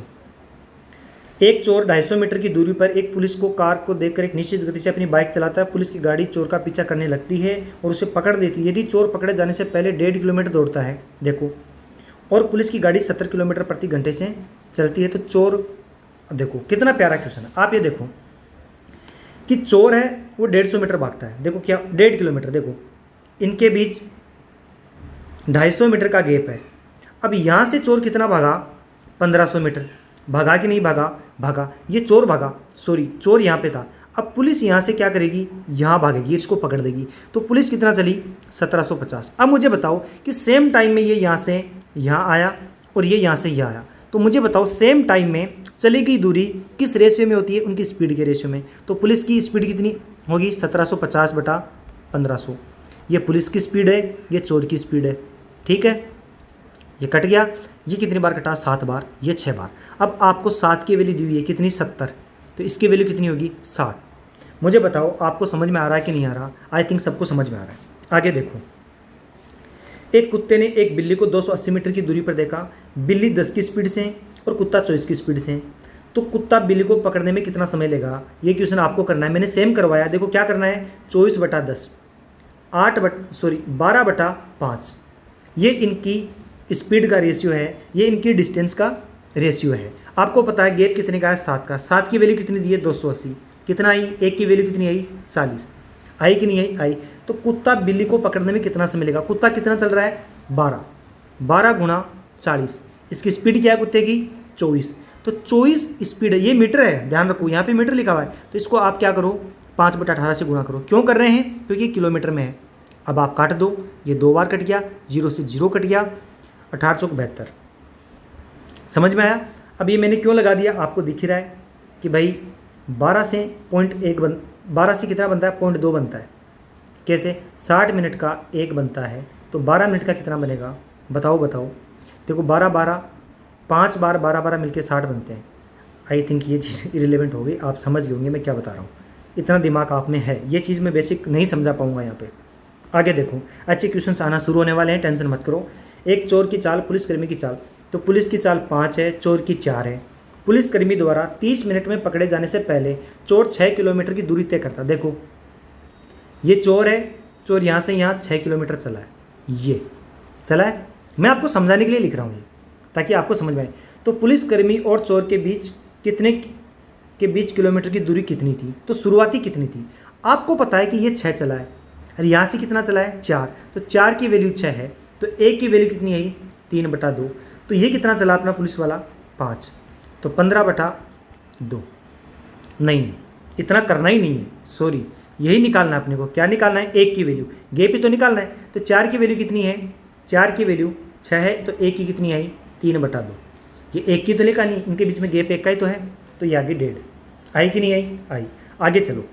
एक चोर 250 मीटर की दूरी पर एक पुलिस को कार को देखकर एक निश्चित गति से अपनी बाइक चलाता है। पुलिस की गाड़ी चोर का पीछा करने लगती है और उसे पकड़ देती है। यदि चोर पकड़े जाने से पहले 1.5 किलोमीटर दौड़ता है, देखो, और पुलिस की गाड़ी 70 किलोमीटर प्रति घंटे से चलती है, तो चोर, देखो कितना प्यारा क्वेश्चन है। आप ये देखो कि चोर है वो 150 मीटर भागता है, देखो क्या 1.5 किलोमीटर, देखो इनके बीच 250 मीटर का गैप है। अब यहाँ से चोर कितना भागा 1500 मीटर, भागा कि नहीं भागा, भागा, ये चोर भागा, सॉरी चोर यहाँ पे था। अब पुलिस यहाँ से क्या करेगी, यहाँ भागेगी, इसको पकड़ देगी, तो पुलिस कितना चली 1750। अब मुझे बताओ कि सेम टाइम में ये यहाँ से यहाँ आया और ये यहाँ से यहाँ आया, तो मुझे बताओ सेम टाइम में चली गई दूरी किस रेशियो में होती है, उनकी स्पीड के रेशियो में। तो पुलिस की स्पीड कितनी होगी 1750/1500, ये पुलिस की स्पीड है, ये चोर की स्पीड है, ठीक है। ये कट गया, ये कितनी बार कटा 7 बार, ये 6 बार। अब आपको 7 की वैल्यू दी हुई है कितनी 70, तो इसकी वैल्यू कितनी होगी 60। मुझे बताओ आपको समझ में आ रहा है कि नहीं आ रहा, आई थिंक सबको समझ में आ रहा है। आगे देखो, एक कुत्ते ने एक बिल्ली को 280 मीटर की दूरी पर देखा, बिल्ली 10 की स्पीड से और कुत्ता 24 की स्पीड से। तो कुत्ता बिल्ली को पकड़ने में कितना समय लेगा, ये क्वेश्चन आपको करना है। मैंने सेम करवाया, देखो क्या करना है, 24/10, 12/5, ये इनकी स्पीड का रेशियो है, ये इनकी डिस्टेंस का रेशियो है। आपको पता है गैप कितने का है, 7 का। 7 की वैल्यू कितनी दी है, 280। कितना आई, 1 की वैल्यू कितनी आई, 40। आई कि नहीं आई, आई। तो कुत्ता बिल्ली को पकड़ने में कितना समय लेगा, कुत्ता कितना चल रहा है, 12 गुणा 40। इसकी स्पीड क्या है कुत्ते की, 24। तो 24 स्पीड है, ये मीटर है, ध्यान रखो यहाँ पे मीटर लिखा हुआ है। तो इसको आप क्या करो, 5/18 से गुणा करो। क्यों कर रहे हैं, क्योंकि किलोमीटर में है। अब आप काट दो, ये 2 बार कट गया, 0 से 0 कट गया, 1872। समझ में आया। अब ये मैंने क्यों लगा दिया, आपको दिख ही रहा है कि भाई 12 से 12 से कितना बनता है, 0.2 बनता है। कैसे, 60 मिनट का 1 बनता है, तो 12 मिनट का कितना बनेगा, बताओ बताओ। देखो 5 बार 12 मिलके 60 बनते हैं। आई थिंक ये चीज़ इरिलेवेंट हो गई, आप समझ गए होंगे मैं क्या बता रहा हूँ। इतना दिमाग आप में है, ये चीज़ मैं बेसिक नहीं समझा पाऊँगा यहाँ पे। आगे देखो, अच्छे क्वेश्चन आना शुरू होने वाले हैं, टेंशन मत करो। एक चोर की चाल, पुलिसकर्मी की चाल। तो पुलिस की चाल 5 है, चोर की 4 है। पुलिसकर्मी द्वारा 30 मिनट में पकड़े जाने से पहले चोर 6 किलोमीटर की दूरी तय करता। देखो ये चोर है, चोर यहाँ से यहाँ 6 किलोमीटर चला है, ये चला है। मैं आपको समझाने के लिए लिख रहा हूँ ये, ताकि आपको समझ में आए। तो पुलिसकर्मी और चोर के बीच किलोमीटर की दूरी कितनी थी, तो शुरुआती कितनी थी। आपको पता है कि ये 6 चला है, और यहाँ से कितना चला है, 4। तो 4 की वैल्यू 6 है, तो 1 की वैल्यू कितनी आई, 3/2। तो ये कितना चला अपना पुलिस वाला, 5। तो 15/2। नहीं, इतना करना ही नहीं है, सॉरी, यही निकालना है अपने को। क्या निकालना है, 1 की वैल्यू, गैप ही तो निकालना है। तो 4 की वैल्यू कितनी है, 4 की वैल्यू 6 है, तो 1 की कितनी आई, 3/2। ये 1 की तो लिखा नहीं, इनके बीच में गैप 1 का ही तो है, तो ये आगे 1.5। आई कि नहीं आई, आई। आगे चलो,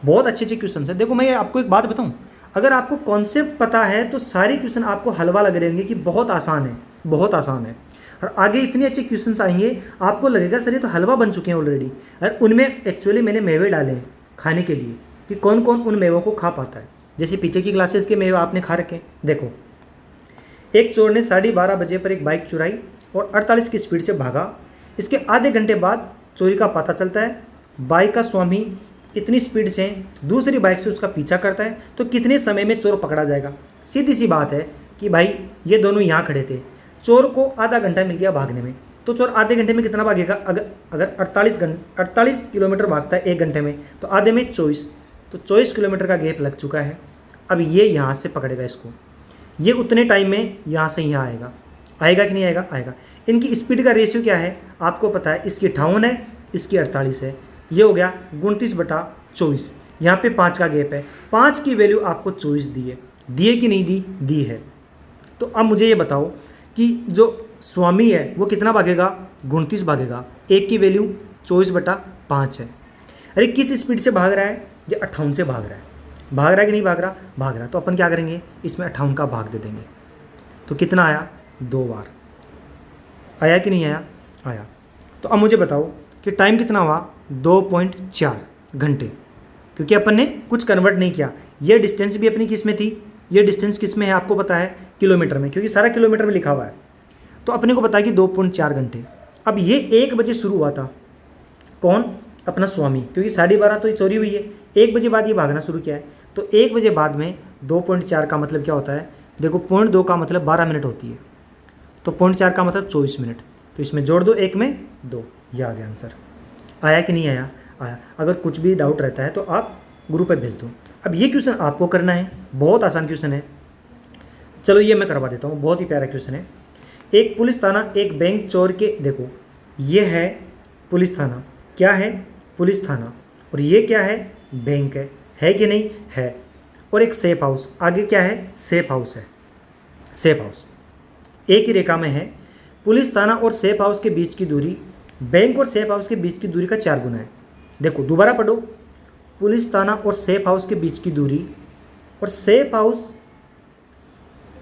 बहुत अच्छे अच्छे क्वेश्चन है। देखो मैं आपको एक बात बताऊं, अगर आपको कॉन्सेप्ट पता है तो सारे क्वेश्चन आपको हलवा लग रहेंगे कि बहुत आसान है, बहुत आसान है। और आगे इतने अच्छे क्वेश्चंस आएंगे, आपको लगेगा सर ये तो हलवा बन चुके हैं ऑलरेडी। और उनमें एक्चुअली मैंने मेवे डाले हैं खाने के लिए, कि कौन कौन उन मेवों को खा पाता है। जैसे पीछे की क्लासेस के मेवे आपने खा रखे। देखो, एक चोर ने 12:30 बजे पर एक बाइक चुराई और 48 की स्पीड से भागा। इसके आधे घंटे बाद चोरी का पता चलता है। बाइक का स्वामी इतनी स्पीड से दूसरी बाइक से उसका पीछा करता है, तो कितने समय में चोर पकड़ा जाएगा। सीधी सी बात है कि भाई ये दोनों यहाँ खड़े थे, चोर को आधा घंटा मिल गया भागने में, तो चोर आधे घंटे में कितना भागेगा। अगर 48 किलोमीटर भागता है 1 घंटे में, तो आधे में 24, तो 24 किलोमीटर का गैप लग चुका है। अब ये यहाँ से पकड़ेगा इसको, ये उतने टाइम में यहाँ से यहाँ आएगा। आएगा कि नहीं आएगा, आएगा। इनकी स्पीड का रेशियो क्या है आपको पता है, इसकी 58 है, इसकी 48 है। ये हो गया 29/24। यहाँ पे 5 का गैप है, 5 की वैल्यू आपको 24 दी है, कि नहीं दी, दी है। तो अब मुझे ये बताओ कि जो स्वामी है वो कितना भागेगा, 29 भागेगा। 1 की वैल्यू 24/5 है। अरे किस स्पीड से भाग रहा है, ये 58 से भाग रहा है। भाग रहा है कि नहीं भाग रहा, भाग रहा। तो अपन क्या करेंगे, इसमें 58 का भाग दे देंगे, तो कितना आया, 2 बार। आया कि नहीं आया, आया। तो अब मुझे बताओ कि टाइम कितना हुआ, 2.4 घंटे, क्योंकि अपन ने कुछ कन्वर्ट नहीं किया। ये डिस्टेंस भी अपनी किस में थी, ये डिस्टेंस किस में है आपको पता है, किलोमीटर में, क्योंकि सारा किलोमीटर में लिखा हुआ है। तो अपने को पता है कि 2.4 घंटे। अब ये 1 बजे शुरू हुआ था, कौन, अपना स्वामी, क्योंकि 12:30 तो ये चोरी हुई है, 1 बजे बाद ये भागना शुरू किया है। तो 1 बजे बाद में 2.4 का मतलब क्या होता है, देखो 0.2 का मतलब 12 मिनट होती है, तो 0.4 का मतलब 24 मिनट। तो इसमें जोड़ दो, 1 में 2, ये आ गया आंसर। आया कि नहीं आया, आया। अगर कुछ भी डाउट रहता है तो आप ग्रुप पे भेज दो। अब ये क्वेश्चन आपको करना है, बहुत आसान क्वेश्चन है। चलो ये मैं करवा देता हूँ, बहुत ही प्यारा क्वेश्चन है। एक पुलिस थाना एक बैंक चोर के, देखो ये है पुलिस थाना, क्या है, पुलिस थाना, और ये क्या है, बैंक है कि नहीं है। और एक सेफ हाउस, आगे क्या है, सेफ हाउस है, सेफ हाउस एक ही रेखा में है। पुलिस थाना और सेफ हाउस के बीच की दूरी बैंक और सेफ हाउस के बीच की दूरी का 4 गुना है। देखो दोबारा पढ़ो, पुलिस थाना और सेफ हाउस के बीच की दूरी, और सेफ हाउस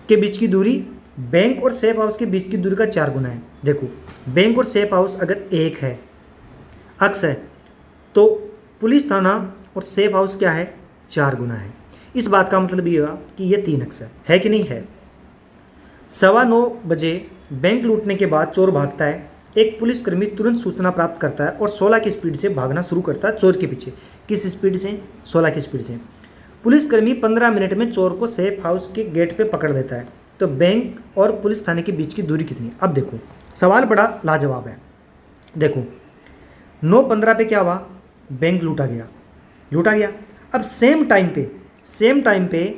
के बीच की दूरी बैंक और सेफ हाउस के बीच की दूरी का 4 गुना है। देखो बैंक और सेफ हाउस अगर एक है, अक्स है, तो पुलिस थाना और सेफ हाउस क्या है, 4 गुना है। इस बात का मतलब ये हुआ कि ये 3 अक्स है कि नहीं है। 9:15 बजे बैंक लूटने के बाद चोर भागता है, एक पुलिसकर्मी तुरंत सूचना प्राप्त करता है और 16 की स्पीड से भागना शुरू करता है चोर के पीछे। किस स्पीड से? 16 की स्पीड से। पुलिसकर्मी 15 मिनट में चोर को सेफ हाउस के गेट पे पकड़ लेता है। तो बैंक और पुलिस थाने के बीच की दूरी कितनी है? अब देखो सवाल बड़ा लाजवाब है। देखो 9:15 पे क्या हुआ? बैंक लूटा गया। अब सेम टाइम पे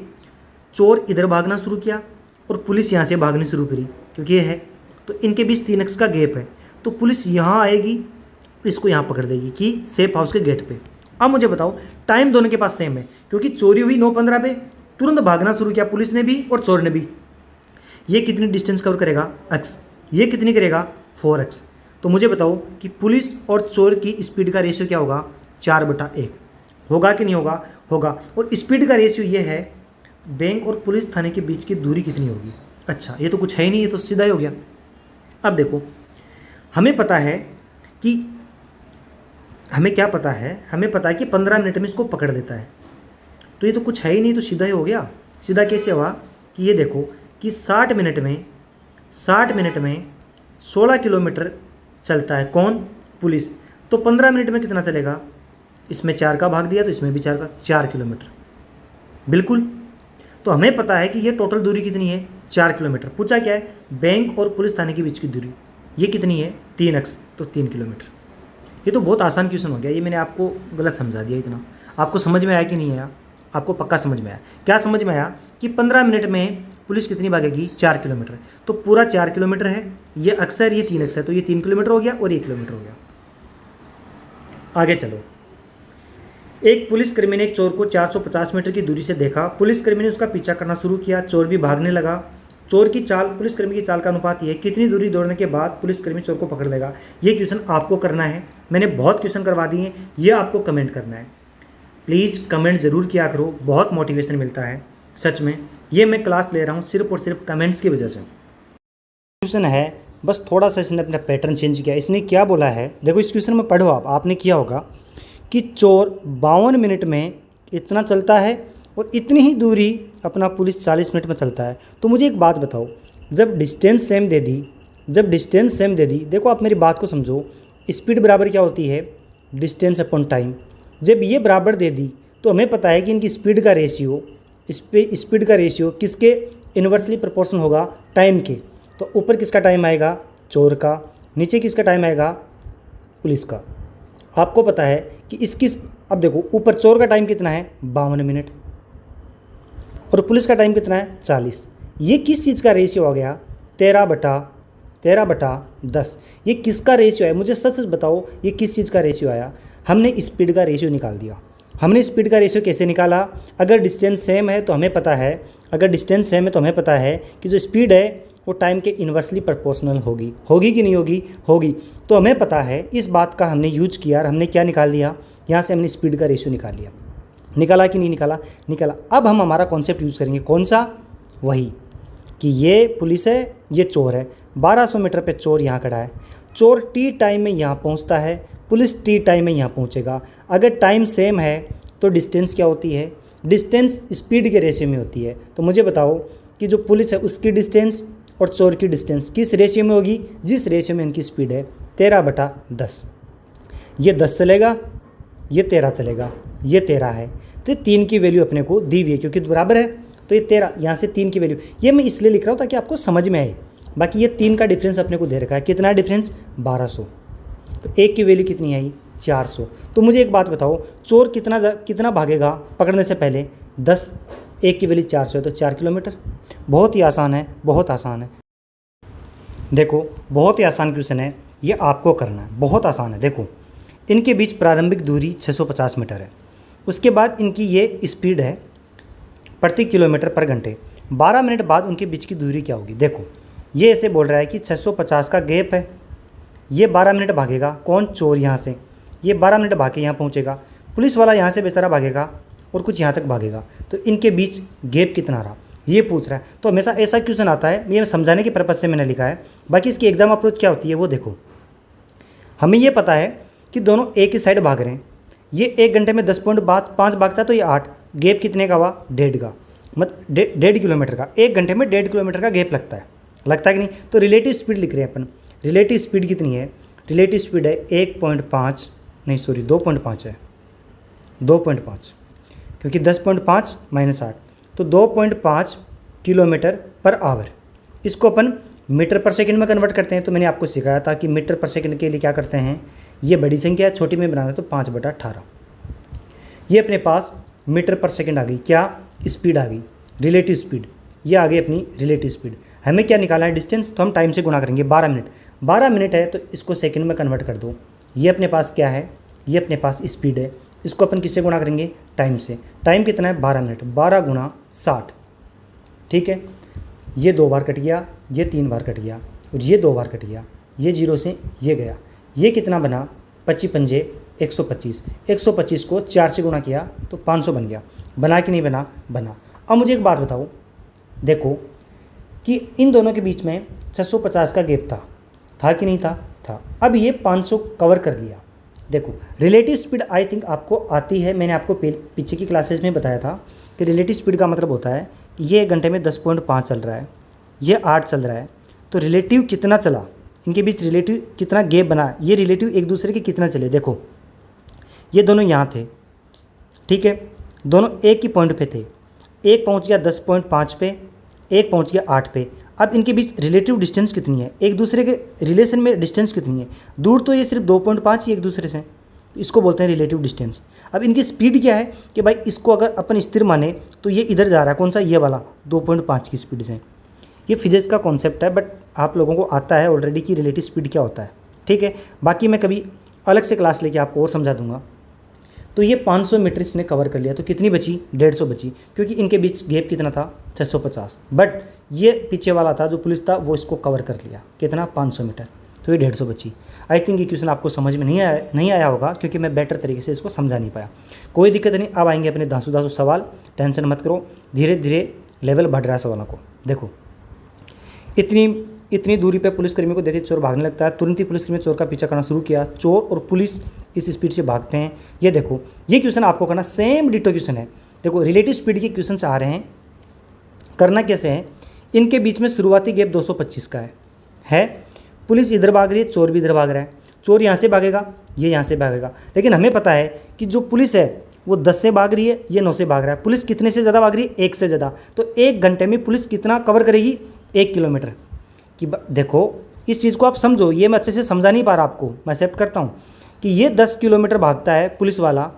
चोर इधर भागना शुरू किया और पुलिस यहाँ से भागनी शुरू करी, क्योंकि ये है तो इनके बीच 3x का गैप है। तो पुलिस यहाँ आएगी, इसको यहाँ पकड़ देगी कि सेफ हाउस के गेट पे। अब मुझे बताओ, टाइम दोनों के पास सेम है, क्योंकि चोरी हुई 9:15 पे, तुरंत भागना शुरू किया पुलिस ने भी और चोर ने भी। ये कितनी डिस्टेंस कवर करेगा? x। ये कितनी करेगा? 4x। तो मुझे बताओ कि पुलिस और चोर की स्पीड का रेशियो क्या होगा? 4/1 होगा कि नहीं होगा? होगा। और स्पीड का रेशियो ये है, बैंक और पुलिस थाने के बीच की दूरी कितनी होगी? अच्छा, ये तो कुछ है ही नहीं, ये तो सीधा ही हो गया। अब देखो, हमें पता है कि हमें क्या पता है? हमें पता है कि 15 मिनट में इसको पकड़ लेता है। तो ये तो कुछ है ही नहीं, तो सीधा ही हो गया। सीधा कैसे हुआ? कि ये देखो कि 60 मिनट में 16 किलोमीटर चलता है कौन? पुलिस। तो 15 मिनट में कितना चलेगा? इसमें 4 का भाग दिया तो इसमें भी 4 का, 4 किलोमीटर। बिल्कुल। तो हमें पता है कि ये टोटल दूरी कितनी है? 4 किलोमीटर। पूछा क्या है? बैंक और पुलिस थाने के बीच की दूरी ये कितनी है? 3x, तो 3 किलोमीटर। ये तो बहुत आसान क्वेश्चन हो गया। ये मैंने आपको गलत समझा दिया इतना। आपको समझ में आया कि नहीं आया? आपको पक्का समझ में आया। क्या समझ में आया? कि 15 मिनट में पुलिस कितनी भागेगी? 4 किलोमीटर। तो पूरा 4 किलोमीटर है, ये अक्सर ये 3x है, तो ये 3 किलोमीटर हो गया और 1 किलोमीटर हो गया। आगे चलो। एक पुलिसकर्मी ने एक चोर को 450 मीटर की दूरी से देखा। पुलिसकर्मी ने उसका पीछा करना शुरू किया, चोर भी भागने लगा। चोर की चाल पुलिसकर्मी की चाल का अनुपात ये है, कितनी दूरी दौड़ने के बाद पुलिसकर्मी चोर को पकड़ लेगा। ये क्वेश्चन आपको करना है। मैंने बहुत क्वेश्चन करवा दिए हैं, ये आपको कमेंट करना है। प्लीज़ कमेंट ज़रूर किया करो, बहुत मोटिवेशन मिलता है सच में। ये मैं क्लास ले रहा हूँ सिर्फ और सिर्फ कमेंट्स की वजह से। क्वेश्चन है, बस थोड़ा सा इसने अपना पैटर्न चेंज किया। इसने क्या बोला है, देखो इस क्वेश्चन में पढ़ो आपने किया होगा कि चोर 52 मिनट में इतना चलता है और इतनी ही दूरी अपना पुलिस 40 मिनट में चलता है। तो मुझे एक बात बताओ, जब डिस्टेंस सेम दे दी, देखो आप मेरी बात को समझो, स्पीड बराबर क्या होती है? Distance upon time. जब ये बराबर दे दी तो हमें पता है कि इनकी स्पीड का रेशियो किसके इन्वर्सली प्रोपोर्शनल होगा? टाइम के। तो ऊपर किसका टाइम आएगा? चोर का। नीचे किसका टाइम आएगा? पुलिस का। आपको पता है कि अब देखो ऊपर चोर का टाइम कितना है? 52 मिनट और पुलिस का टाइम कितना है? 40। ये किस चीज़ का रेशियो आ गया? 13/10। ये किसका रेशियो है? मुझे सच बताओ, ये किस चीज़ का रेशियो आया? हमने स्पीड का रेशियो निकाल दिया। हमने स्पीड का रेशियो कैसे निकाला? अगर डिस्टेंस सेम है तो हमें पता है कि जो स्पीड है वो टाइम के इन्वर्सली प्रोपोर्शनल होगी कि नहीं होगी? होगी। तो हमें पता है, इस बात का हमने यूज किया और हमने क्या निकाल दिया? यहाँ से हमने स्पीड का रेशियो निकाल लिया। निकाला कि नहीं निकाला? निकाला। अब हम हमारा कॉन्सेप्ट यूज़ करेंगे। कौन सा? वही कि ये पुलिस है, ये चोर है। 1200 मीटर पे चोर यहाँ खड़ा है। चोर टी टाइम में यहाँ पहुँचता है, पुलिस टी टाइम में यहाँ पहुँचेगा। अगर टाइम सेम है तो डिस्टेंस क्या होती है? डिस्टेंस स्पीड के रेशियो में होती है। तो मुझे बताओ कि जो पुलिस है उसकी डिस्टेंस और चोर की डिस्टेंस किस रेशियो में होगी? जिस रेशियो में इनकी स्पीड है 13/10। ये 10 चलेगा, ये 13 चलेगा, ये 13 है। तो 3 की वैल्यू अपने को दी हुई है क्योंकि बराबर है, तो ये 13, यहाँ से 3 की वैल्यू। ये मैं इसलिए लिख रहा हूँ ताकि आपको समझ में आए। बाकी ये 3 का डिफरेंस अपने को दे रखा है। कितना डिफरेंस? 1200। तो 1 की वैल्यू कितनी आई? 400। तो मुझे एक बात बताओ, चोर कितना भागेगा पकड़ने से पहले? 10। 1 की वैल्यू 400 है तो 4 किलोमीटर। बहुत ही आसान है, बहुत आसान है। देखो बहुत ही आसान क्वेश्चन है, ये आपको करना है, बहुत आसान है। देखो इनके बीच प्रारंभिक दूरी 650 मीटर है। उसके बाद इनकी ये स्पीड है प्रति किलोमीटर पर घंटे। 12 मिनट बाद उनके बीच की दूरी क्या होगी? देखो ये ऐसे बोल रहा है कि 650 का गैप है। ये 12 मिनट भागेगा, कौन? चोर। यहाँ से ये 12 मिनट भाग के यहाँ पहुँचेगा। पुलिस वाला यहाँ से बेचारा भागेगा और कुछ यहाँ तक भागेगा। तो इनके बीच गैप कितना रहा, ये पूछ रहा है। तो हमेशा ऐसा क्वेश्चन आता है, ये समझाने के पर्पज़ से मैंने लिखा है। बाकी इसकी एग्जाम अप्रोच क्या होती है वो देखो। हमें ये पता है कि दोनों एक ही साइड भाग रहे हैं। ये 1 घंटे में 10.5 भागता है तो ये 8। गैप कितने का हुआ? 1.5 का, मतलब 1.5 किलोमीटर का। 1 घंटे में 1.5 किलोमीटर का गैप लगता है कि नहीं? तो रिलेटिव स्पीड लिख रहे हैं अपन। रिलेटिव स्पीड कितनी है, रिलेटिव स्पीड है 1.5 नहीं सॉरी 2.5 है, 2.5 क्योंकि 10.5 माइनस 8 तो 2.5 किलोमीटर पर आवर। इसको अपन मीटर पर सेकंड में कन्वर्ट करते हैं। तो मैंने आपको सिखाया था कि मीटर पर सेकंड के लिए क्या करते हैं, ये बड़ी संख्या है, छोटी में बनाना है तो 5/18। ये अपने पास मीटर पर सेकंड आ गई, क्या स्पीड आ गई, रिलेटिव स्पीड। ये आ गई अपनी रिलेटिव स्पीड। हमें क्या निकालना है, डिस्टेंस, तो हम टाइम से गुणा करेंगे। 12 मिनट, 12 मिनट है तो इसको सेकंड में कन्वर्ट कर दो। ये अपने पास क्या है, ये अपने पास स्पीड है। इसको अपन किससे गुणा करेंगे, टाइम से। टाइम कितना है, 12 मिनट, 12 × 60। ठीक है, ये 2 बार कट गया, ये 3 बार कट गया और ये 2 बार कट गया, ये 0 से ये गया। ये कितना बना, 25 पंजे 125। 125 को 4 से गुणा किया तो 500 बन गया। बना कि नहीं बना, बना। अब मुझे एक बात बताओ, देखो कि इन दोनों के बीच में 650 का गैप था कि नहीं था, था। अब ये 500 कवर कर लिया। देखो रिलेटिव स्पीड आई थिंक आपको आती है, मैंने आपको पीछे की क्लासेस में बताया था कि रिलेटिव स्पीड का मतलब होता है कि ये 1 घंटे में 10.5 चल रहा है, ये 8 चल रहा है, तो रिलेटिव कितना चला, इनके बीच रिलेटिव कितना गैप बना, ये रिलेटिव एक दूसरे के कितना चले। देखो ये दोनों यहाँ थे, ठीक है, दोनों एक ही पॉइंट पे थे। एक पहुँच गया 10.5 पे, एक पहुँच गया 8 पे। अब इनके बीच रिलेटिव डिस्टेंस कितनी है, एक दूसरे के रिलेशन में डिस्टेंस कितनी है, दूर तो ये सिर्फ 2.5 ही एक दूसरे से, इसको बोलते हैं रिलेटिव डिस्टेंस। अब इनकी स्पीड क्या है कि भाई इसको अगर अपन स्थिर माने तो ये इधर जा रहा है, कौन सा, ये वाला 2.5 की स्पीड से। ये फिजिक्स का कॉन्सेप्ट है, बट आप लोगों को आता है ऑलरेडी कि रिलेटिव स्पीड क्या होता है। ठीक है, बाकी मैं कभी अलग से क्लास लेके आपको और समझा दूंगा। तो ये 500 मीटर इसने कवर कर लिया, तो कितनी बची, 150 बची, क्योंकि इनके बीच गैप कितना था, 650। बट ये पीछे वाला था जो पुलिस था वो इसको कवर कर लिया, कितना, 500 मीटर, तो ये 150 बची। आई थिंक ये क्वेश्चन आपको समझ में नहीं आया होगा, क्योंकि मैं बेटर तरीके से इसको समझा नहीं पाया। कोई दिक्कत नहीं, अब आएंगे अपने दासू सवाल, टेंशन मत करो, धीरे धीरे लेवल बढ़ रहा है सवालों को। देखो इतनी दूरी पे पुलिसकर्मी को देखे चोर भागने लगता है, तुरंत ही पुलिसकर्मी चोर का पीछा करना शुरू किया। चोर और पुलिस इस स्पीड से भागते हैं। ये देखो ये क्वेश्चन आपको करना सेम डिटो क्वेश्चन है। देखो रिलेटिव स्पीड के क्वेश्चन आ रहे हैं, करना कैसे है, इनके बीच में शुरुआती गैप 225 का है। पुलिस इधर भाग रही है, चोर भी इधर भाग रहा है। चोर यहाँ से भागेगा, ये यहाँ से भागेगा, लेकिन हमें पता है कि जो पुलिस है वो 10 से भाग रही है, ये 9 से भाग रहा है। पुलिस कितने से ज़्यादा भाग रही है, 1 से ज़्यादा। तो 1 घंटे में पुलिस कितना कवर करेगी, 1 किलोमीटर की। देखो इस चीज़ को आप समझो, ये मैं अच्छे से समझा नहीं पा रहा आपको, मैं एक्सेप्ट करता हूँ कि ये 10 किलोमीटर भागता है पुलिस वाला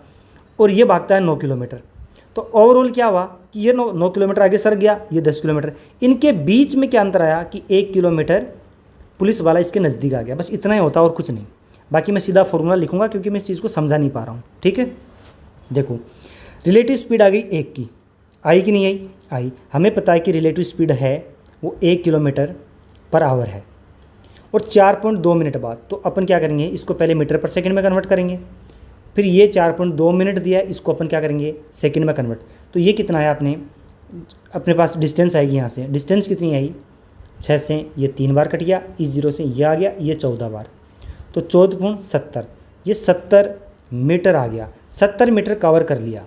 और ये भागता है 9 किलोमीटर। तो ओवरऑल क्या हुआ कि ये 9 किलोमीटर आगे सर गया, ये 10 किलोमीटर। इनके बीच में क्या अंतर आया कि 1 किलोमीटर पुलिस वाला इसके नज़दीक आ गया। बस इतना ही होता और कुछ नहीं। बाकी मैं सीधा फॉर्मूला लिखूंगा क्योंकि मैं इस चीज़ को समझा नहीं पा रहा हूँ। ठीक है, देखो रिलेटिव स्पीड आ गई 1 की, आई कि नहीं आई, आई। हमें पता है कि रिलेटिव स्पीड है वो 1 किलोमीटर पर आवर है, और 4.2 मिनट बाद तो अपन क्या करेंगे, इसको पहले मीटर पर सेकंड में कन्वर्ट करेंगे। फिर ये 4.2 मिनट दिया है, इसको अपन क्या करेंगे, सेकंड में कन्वर्ट। तो ये कितना है, अपने पास डिस्टेंस आएगी यहाँ से, डिस्टेंस कितनी आई, 6 से ये 3 बार कट गया, इस 0 से ये आ गया, ये 14 बार, तो 14.70, ये 70 मीटर आ गया। 70 मीटर कवर कर लिया।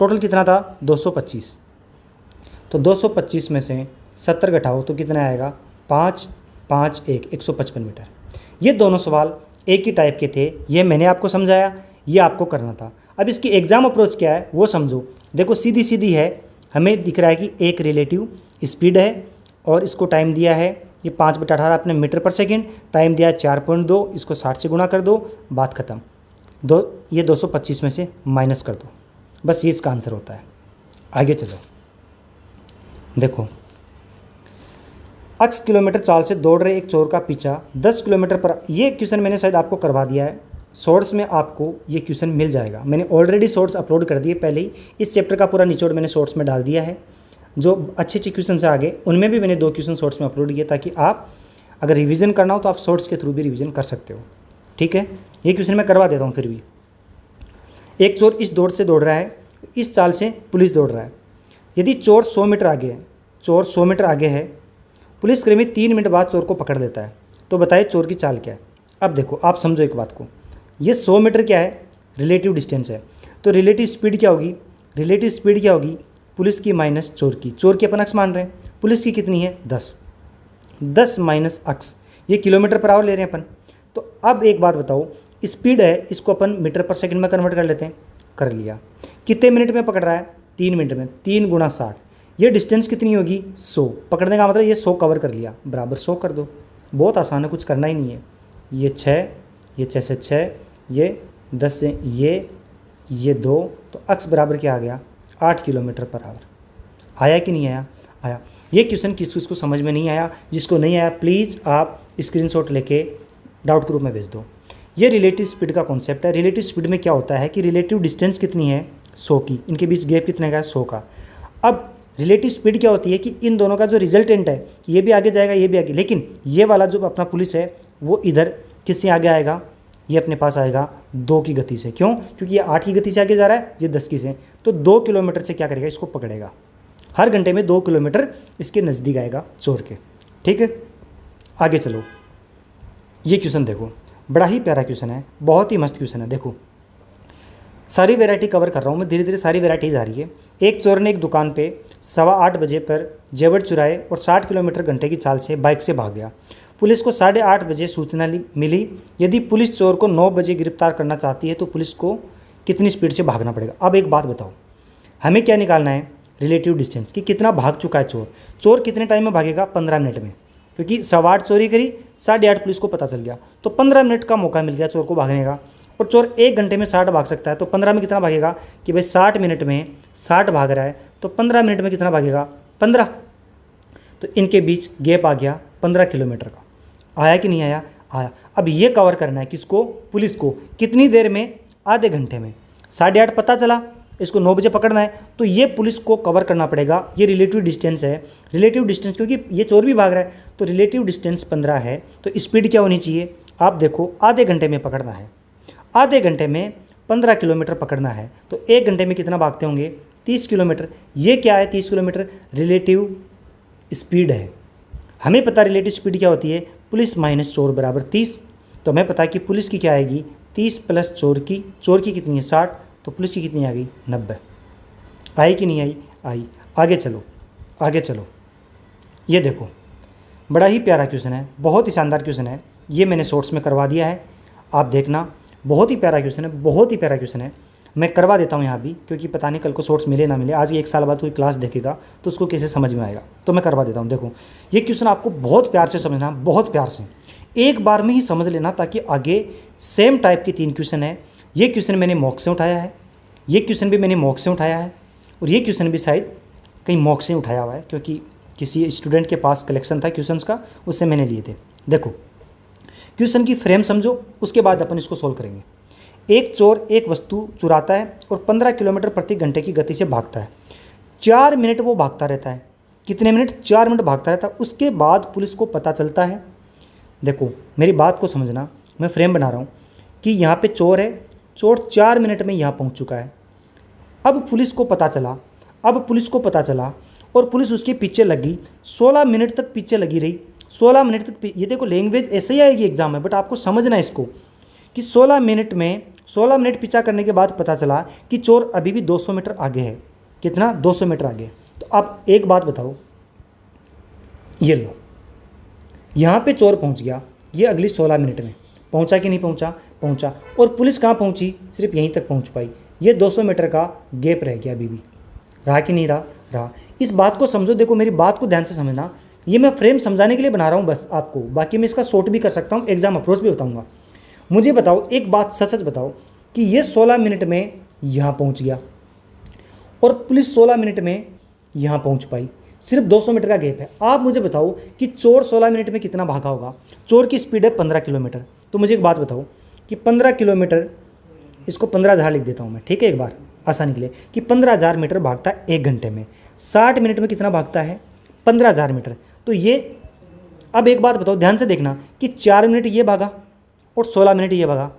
टोटल कितना था, 225। तो 225 में से 70 घटाओ तो कितना आएगा, 5, 5, 1, 155 मीटर। ये दोनों सवाल एक ही टाइप के थे, ये मैंने आपको समझाया, ये आपको करना था। अब इसकी एग्ज़ाम अप्रोच क्या है वो समझो। देखो सीधी सीधी है, हमें दिख रहा है कि एक रिलेटिव स्पीड है और इसको टाइम दिया है, ये 5/18 अपने मीटर पर सेकेंड, टाइम दिया है 4.2, इसको 60 से गुणा कर दो, बात ख़त्म। ये 225 में से माइनस कर दो, बस ये इसका आंसर होता है। आगे चलो, देखो x किलोमीटर चाल से दौड़ रहे एक चोर का पीछा 10 किलोमीटर पर। ये क्वेश्चन मैंने शायद आपको करवा दिया है, शॉर्ट्स में आपको ये क्वेश्चन मिल जाएगा। मैंने ऑलरेडी शॉर्ट्स अपलोड कर दिए पहले ही, इस चैप्टर का पूरा निचोड़ मैंने शॉर्ट्स में डाल दिया है। जो अच्छे अच्छे क्वेश्चन से आगे उनमें भी मैंने 2 क्वेश्चन शॉर्ट्स में अपलोड किए, ताकि आप अगर रिवीजन करना हो तो आप शॉर्ट्स के थ्रू भी रिवीजन कर सकते हो। ठीक है, ये क्वेश्चन मैं करवा देता हूँ। फिर भी एक चोर इस दौड़ से दौड़ रहा है, इस चाल से पुलिस दौड़ रहा है। यदि चोर 100 मीटर आगे है, चोर 100 मीटर आगे है, पुलिसकर्मी 3 मिनट बाद चोर को पकड़ लेता है, तो बताइए चोर की चाल क्या है। अब देखो आप समझो एक बात को, ये 100 मीटर क्या है, रिलेटिव डिस्टेंस है, तो रिलेटिव स्पीड क्या होगी, रिलेटिव स्पीड क्या होगी, पुलिस की माइनस चोर की। चोर की अपन अक्स मान रहे हैं, पुलिस की कितनी है, 10 माइनस अक्स, ये किलोमीटर पर आवर ले रहे हैं अपन। तो अब एक बात बताओ, स्पीड है, इसको अपन मीटर पर सेकंड में कन्वर्ट कर लेते हैं। कर लिया। कितने मिनट में पकड़ रहा है? 3 मिनट में। 3 गुणा 60, ये डिस्टेंस कितनी होगी? 100। पकड़ने का मतलब ये 100 कवर कर लिया, बराबर 100 कर दो। बहुत आसान है, कुछ करना ही नहीं है। ये 6, ये 6 से 6, ये 10 से ये 2, तो अक्स बराबर क्या आ गया? 8 किलोमीटर पर आवर। आया कि नहीं आया? आया। ये क्वेश्चन किसको समझ में नहीं आया, जिसको नहीं आया प्लीज़ आप स्क्रीनशॉट लेके डाउट ग्रुप में भेज दो। ये रिलेटिव स्पीड का कॉन्सेप्ट है। रिलेटिव स्पीड में क्या होता है कि रिलेटिव डिस्टेंस कितनी है? 100 की। इनके बीच गैप कितने का है? 100 का। अब रिलेटिव स्पीड क्या होती है कि इन दोनों का जो रिजल्टेंट है, ये भी आगे जाएगा, ये भी आगे, लेकिन ये वाला जो अपना पुलिस है वो इधर किससे आगे आएगा? ये अपने पास आएगा 2 की गति से। क्यों? क्योंकि ये 8 की गति से आगे जा रहा है, ये 10 की से। तो 2 किलोमीटर से क्या करेगा? इसको पकड़ेगा। हर घंटे में 2 किलोमीटर इसके नज़दीक आएगा चोर के। ठीक है, आगे चलो। ये क्वेश्चन देखो, बड़ा ही प्यारा क्वेश्चन है, बहुत ही मस्त क्वेश्चन है। देखो, सारी वैरायटी कवर कर रहा हूँ मैं, धीरे धीरे सारी वैरायटी आ रही है। एक चोर ने एक दुकान पे 8:15 बजे पर जेवर चुराए और 60 किलोमीटर घंटे की चाल से बाइक से भाग गया। पुलिस को 8:30 बजे सूचना मिली। यदि पुलिस चोर को 9 बजे गिरफ्तार करना चाहती है तो पुलिस को कितनी स्पीड से भागना पड़ेगा? अब एक बात बताओ, हमें क्या निकालना है? रिलेटिव डिस्टेंस, कि कितना भाग चुका है चोर। चोर कितने टाइम में भागेगा? 15 मिनट में, क्योंकि 8:15 चोरी करी, 8:30 पुलिस को पता चल गया, तो 15 मिनट का मौका मिल गया चोर को भागने का। और चोर 1 घंटे में 60 भाग सकता है, तो 15 में कितना भागेगा? कि भाई 60 मिनट में 60 भाग रहा है, तो 15 मिनट में कितना भागेगा? 15। तो इनके बीच गैप आ गया 15 किलोमीटर का। आया कि नहीं आया? आया। अब ये कवर करना है किसको? पुलिस को। कितनी देर में? आधे घंटे में। 8:30 पता चला, इसको 9 बजे पकड़ना है, तो ये पुलिस को कवर करना पड़ेगा। ये रिलेटिव डिस्टेंस है। रिलेटिव डिस्टेंस, क्योंकि ये चोर भी भाग रहा है, तो रिलेटिव डिस्टेंस 15 है। तो स्पीड क्या होनी चाहिए? आप देखो, आधे घंटे में पकड़ना है, आधे घंटे में 15 किलोमीटर पकड़ना है, तो 1 घंटे में कितना भागते होंगे? 30 किलोमीटर। ये क्या है? 30 किलोमीटर रिलेटिव स्पीड है। हमें पता रिलेटिव स्पीड क्या होती है? पुलिस माइनस चोर बराबर 30। तो हमें पता है कि पुलिस की क्या आएगी? 30 प्लस चोर की। चोर की कितनी है? 60। तो पुलिस की कितनी आ गई? 90। आई कि नहीं आई? आई। आगे चलो, आगे चलो। ये देखो, बड़ा ही प्यारा क्वेश्चन है, बहुत ही शानदार क्वेश्चन है। ये मैंने शॉर्ट्स में करवा दिया है, आप देखना। बहुत ही प्यारा क्वेश्चन है, बहुत ही प्यारा क्वेश्चन है। मैं करवा देता हूँ यहाँ भी, क्योंकि पता नहीं कल को शॉर्ट्स मिले ना मिले। आज 1 साल बाद कोई क्लास देखेगा तो उसको कैसे समझ में आएगा, तो मैं करवा देता हूँ। देखो, ये क्वेश्चन आपको बहुत प्यार से समझना, बहुत प्यार से एक बार में ही समझ लेना, ताकि आगे सेम टाइप के 3 क्वेश्चन है। ये क्वेश्चन मैंने मॉक से उठाया है, ये क्वेश्चन भी मैंने मॉक से उठाया है, और ये क्वेश्चन भी शायद कहीं मॉक से उठाया हुआ है, क्योंकि किसी स्टूडेंट के पास कलेक्शन था क्वेश्चंस का, उससे मैंने लिए थे। देखो, क्वेश्चन की फ्रेम समझो, उसके बाद अपन इसको सोल्व करेंगे। एक चोर एक वस्तु चुराता है और 15 किलोमीटर प्रति घंटे की गति से भागता है। 4 मिनट वो भागता रहता है। कितने मिनट? 4 मिनट भागता रहता है। उसके बाद पुलिस को पता चलता है। देखो, मेरी बात को समझना, मैं फ्रेम बना रहा हूँ कि यहाँ पे चोर है, चोर 4 मिनट में यहाँ पहुँच चुका है। अब पुलिस को पता चला, और पुलिस उसके पीछे लगी, 16 मिनट तक पीछे लगी रही। 16 मिनट तक। ये देखो, लैंग्वेज ऐसे ही आएगी एग्जाम में, बट आपको समझना है इसको कि 16 मिनट पीछा करने के बाद पता चला कि चोर अभी भी 200 मीटर आगे है। कितना? 200 मीटर आगे। तो आप एक बात बताओ, ये लो, यहाँ पे चोर पहुँच गया, ये अगली 16 मिनट में पहुँचा कि नहीं पहुँचा? पहुँचा। और पुलिस कहाँ पहुँची? सिर्फ यहीं तक पहुँच पाई। ये 200 मीटर का गैप रह गया, अभी भी रहा कि नहीं रहा? रहा। इस बात को समझो। देखो, मेरी बात को ध्यान से समझना, ये मैं फ्रेम समझाने के लिए बना रहा हूँ बस आपको, बाकी मैं इसका शॉर्ट भी कर सकता हूँ, एग्जाम अप्रोच भी बताऊँगा। मुझे बताओ, एक बात सच सच बताओ कि ये 16 मिनट में यहाँ पहुँच गया और पुलिस 16 मिनट में यहाँ पहुँच पाई, सिर्फ 200 मीटर का गैप है। आप मुझे बताओ कि चोर 16 मिनट में कितना भागा होगा? चोर की स्पीड है 15 किलोमीटर। तो मुझे एक बात बताओ कि 15 किलोमीटर, इसको 15,000 लिख देता हूँ मैं, ठीक है, एक बार आसानी के लिए, कि 15,000 मीटर भागता है 1 घंटे में। 60 मिनट में कितना भागता है? 15,000 मीटर। तो ये, अब एक बात बताओ, ध्यान से देखना कि 4 मिनट ये भागा और 16 मिनट ये भागा।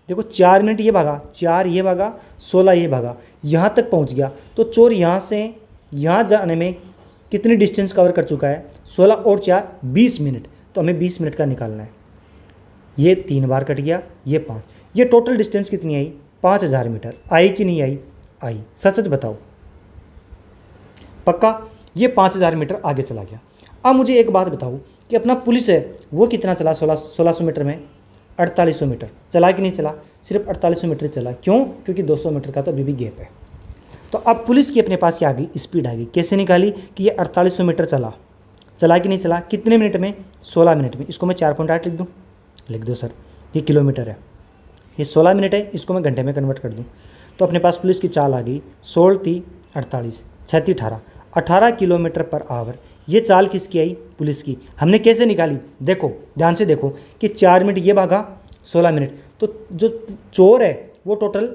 देखो, 4 मिनट ये भागा, 4 ये भागा, 16 ये भागा, यहाँ तक पहुँच गया। तो चोर यहाँ से यहाँ जाने में कितनी डिस्टेंस कवर कर चुका है? 16 और 4 20 मिनट। तो हमें 20 मिनट का निकालना है। ये 3 बार कट गया, ये 5, ये टोटल डिस्टेंस कितनी आई? 5,000 मीटर। आई कि नहीं आई? आई। सच सच बताओ, पक्का? ये 5,000 मीटर आगे चला गया। अब मुझे एक बात बताओ, कि अपना पुलिस है वो कितना चला 1600 मीटर में, 4800 मीटर चला कि नहीं चला, सिर्फ 4800 मीटर चला। क्यों? क्योंकि 200 मीटर का तो अभी भी गैप है। तो अब पुलिस की अपने पास क्या आ गई, स्पीड आ गई। कैसे निकाली कि ये 4800 मीटर चला कि नहीं चला, कितने मिनट में, 16 मिनट में। इसको मैं 4.8 लिख दूँ, लिख दो सर, ये किलोमीटर है, ये 16 मिनट है, इसको मैं घंटे में कन्वर्ट कर दूँ। तो अपने पास पुलिस की चाल आ गई 16 3 48 6 3 18 किलोमीटर पर आवर। ये चाल किसकी आई, पुलिस की। हमने कैसे निकाली, देखो ध्यान से देखो कि 4 मिनट ये भागा 16 मिनट, तो जो चोर है वो टोटल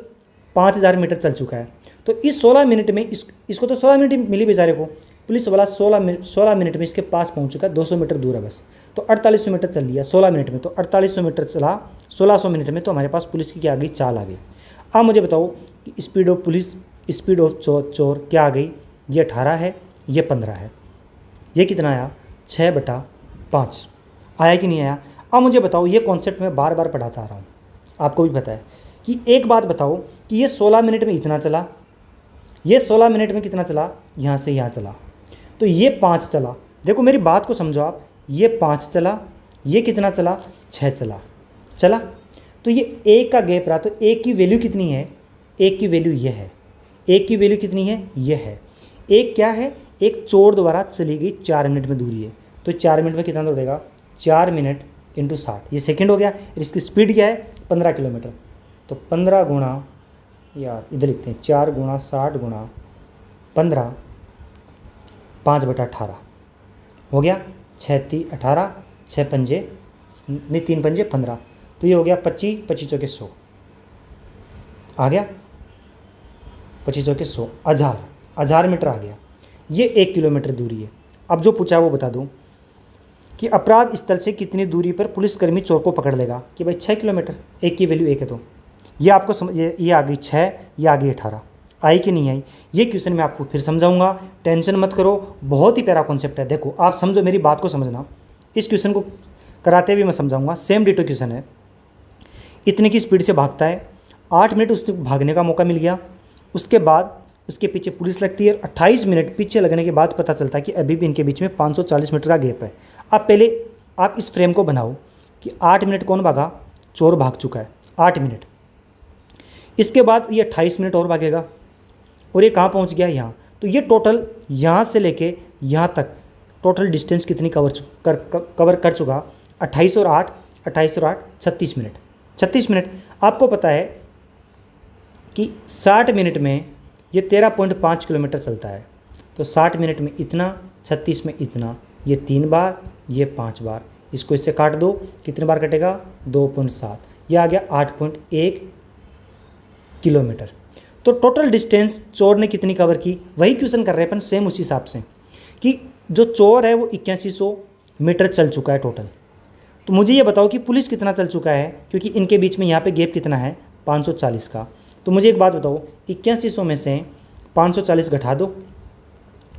5000 मीटर चल चुका है। तो इस 16 मिनट में इसको तो 16 मिनट मिली बेचारे को, पुलिस वाला 16 मिनट में इसके पास पहुंच चुका है, 200 मीटर दूर है बस। तो 4800 मीटर चल लिया 16 मिनट में, तो 4800 मीटर चला 1600 मिनट में, तो हमारे पास पुलिस की क्या आ गई, चाल आ गई। अब मुझे बताओ कि speed of police, speed of चोर क्या आ गई, ये 18 है, ये 15 है, ये कितना आया 6/5 आया कि नहीं आया। अब मुझे बताओ, ये कॉन्सेप्ट मैं बार बार पढ़ाता आ रहा हूँ, आपको भी पता है कि एक बात बताओ कि ये 16 मिनट में इतना चला, ये 16 मिनट में कितना चला, यहाँ से यहाँ चला, तो ये 5 चला। देखो मेरी बात को समझो आप, ये 5 चला, ये कितना चला, 6 चला। तो ये एक का गैप रहा, तो एक की वैल्यू कितनी है, एक की वैल्यू ये है, एक की वैल्यू कितनी है, ये है। एक क्या है, एक चोर द्वारा चली गई 4 मिनट में दूरी है, तो 4 मिनट में कितना दौड़ेगा, 4 मिनट इंटू 60, ये सेकेंड हो गया। इसकी स्पीड क्या है, 15 किलोमीटर, तो 15 गुणा, यार इधर लिखते हैं 4 गुणा 60 गुणा 15, 5/18 हो गया, 6 3 18, 6 पंजे नहीं 3 पंजे 15, तो ये हो गया 25 25 चौके 100 आ गया, 25 चौके 100, 1000 मीटर आ गया। ये 1 किलोमीटर दूरी है। अब जो पूछा वो बता दूं कि अपराध स्थल से कितनी दूरी पर पुलिसकर्मी चोर को पकड़ लेगा, कि भाई 6 किलोमीटर, एक की वैल्यू 1 है, तो ये आपको समझ, ये आ गई 6, ये आ गई 18, आई कि नहीं आई। ये क्वेश्चन मैं आपको फिर समझाऊंगा, टेंशन मत करो, बहुत ही प्यारा कॉन्सेप्ट है। देखो आप समझो, मेरी बात को समझना, इस क्वेश्चन को कराते हुए मैं समझाऊंगा। सेम डिटो क्वेश्चन है, इतने की स्पीड से भागता है, 8 मिनट उसको भागने का मौका मिल गया, उसके बाद उसके पीछे पुलिस लगती है, 28 मिनट पीछे लगने के बाद पता चलता है कि अभी भी इनके बीच में 540 मीटर का गैप है। अब पहले आप इस फ्रेम को बनाओ कि 8 मिनट कौन भागा, चोर भाग चुका है 8 मिनट, इसके बाद ये 28 मिनट और भागेगा, और ये कहाँ पहुँच गया, यहाँ। तो ये टोटल यहाँ से लेके यहाँ तक टोटल डिस्टेंस कितनी कवर कर चुका, 28 और 8 36 मिनट। 36 मिनट आपको पता है कि 60 मिनट में ये 13.5 किलोमीटर चलता है, तो 60 मिनट में इतना, 36 में इतना, ये 3 बार, ये 5 बार, इसको इससे काट दो, कितने बार कटेगा, 2.7, ये आ गया 8.1 किलोमीटर। तो टोटल डिस्टेंस चोर ने कितनी कवर की, वही क्वेश्चन कर रहे हैं अपन सेम उसी हिसाब से, कि जो चोर है वो 8100 मीटर चल चुका है टोटल। तो मुझे ये बताओ कि पुलिस कितना चल चुका है, क्योंकि इनके बीच में यहाँ पे गैप कितना है, 540 का। तो मुझे एक बात बताओ, 8100 में से 540 घटा दो,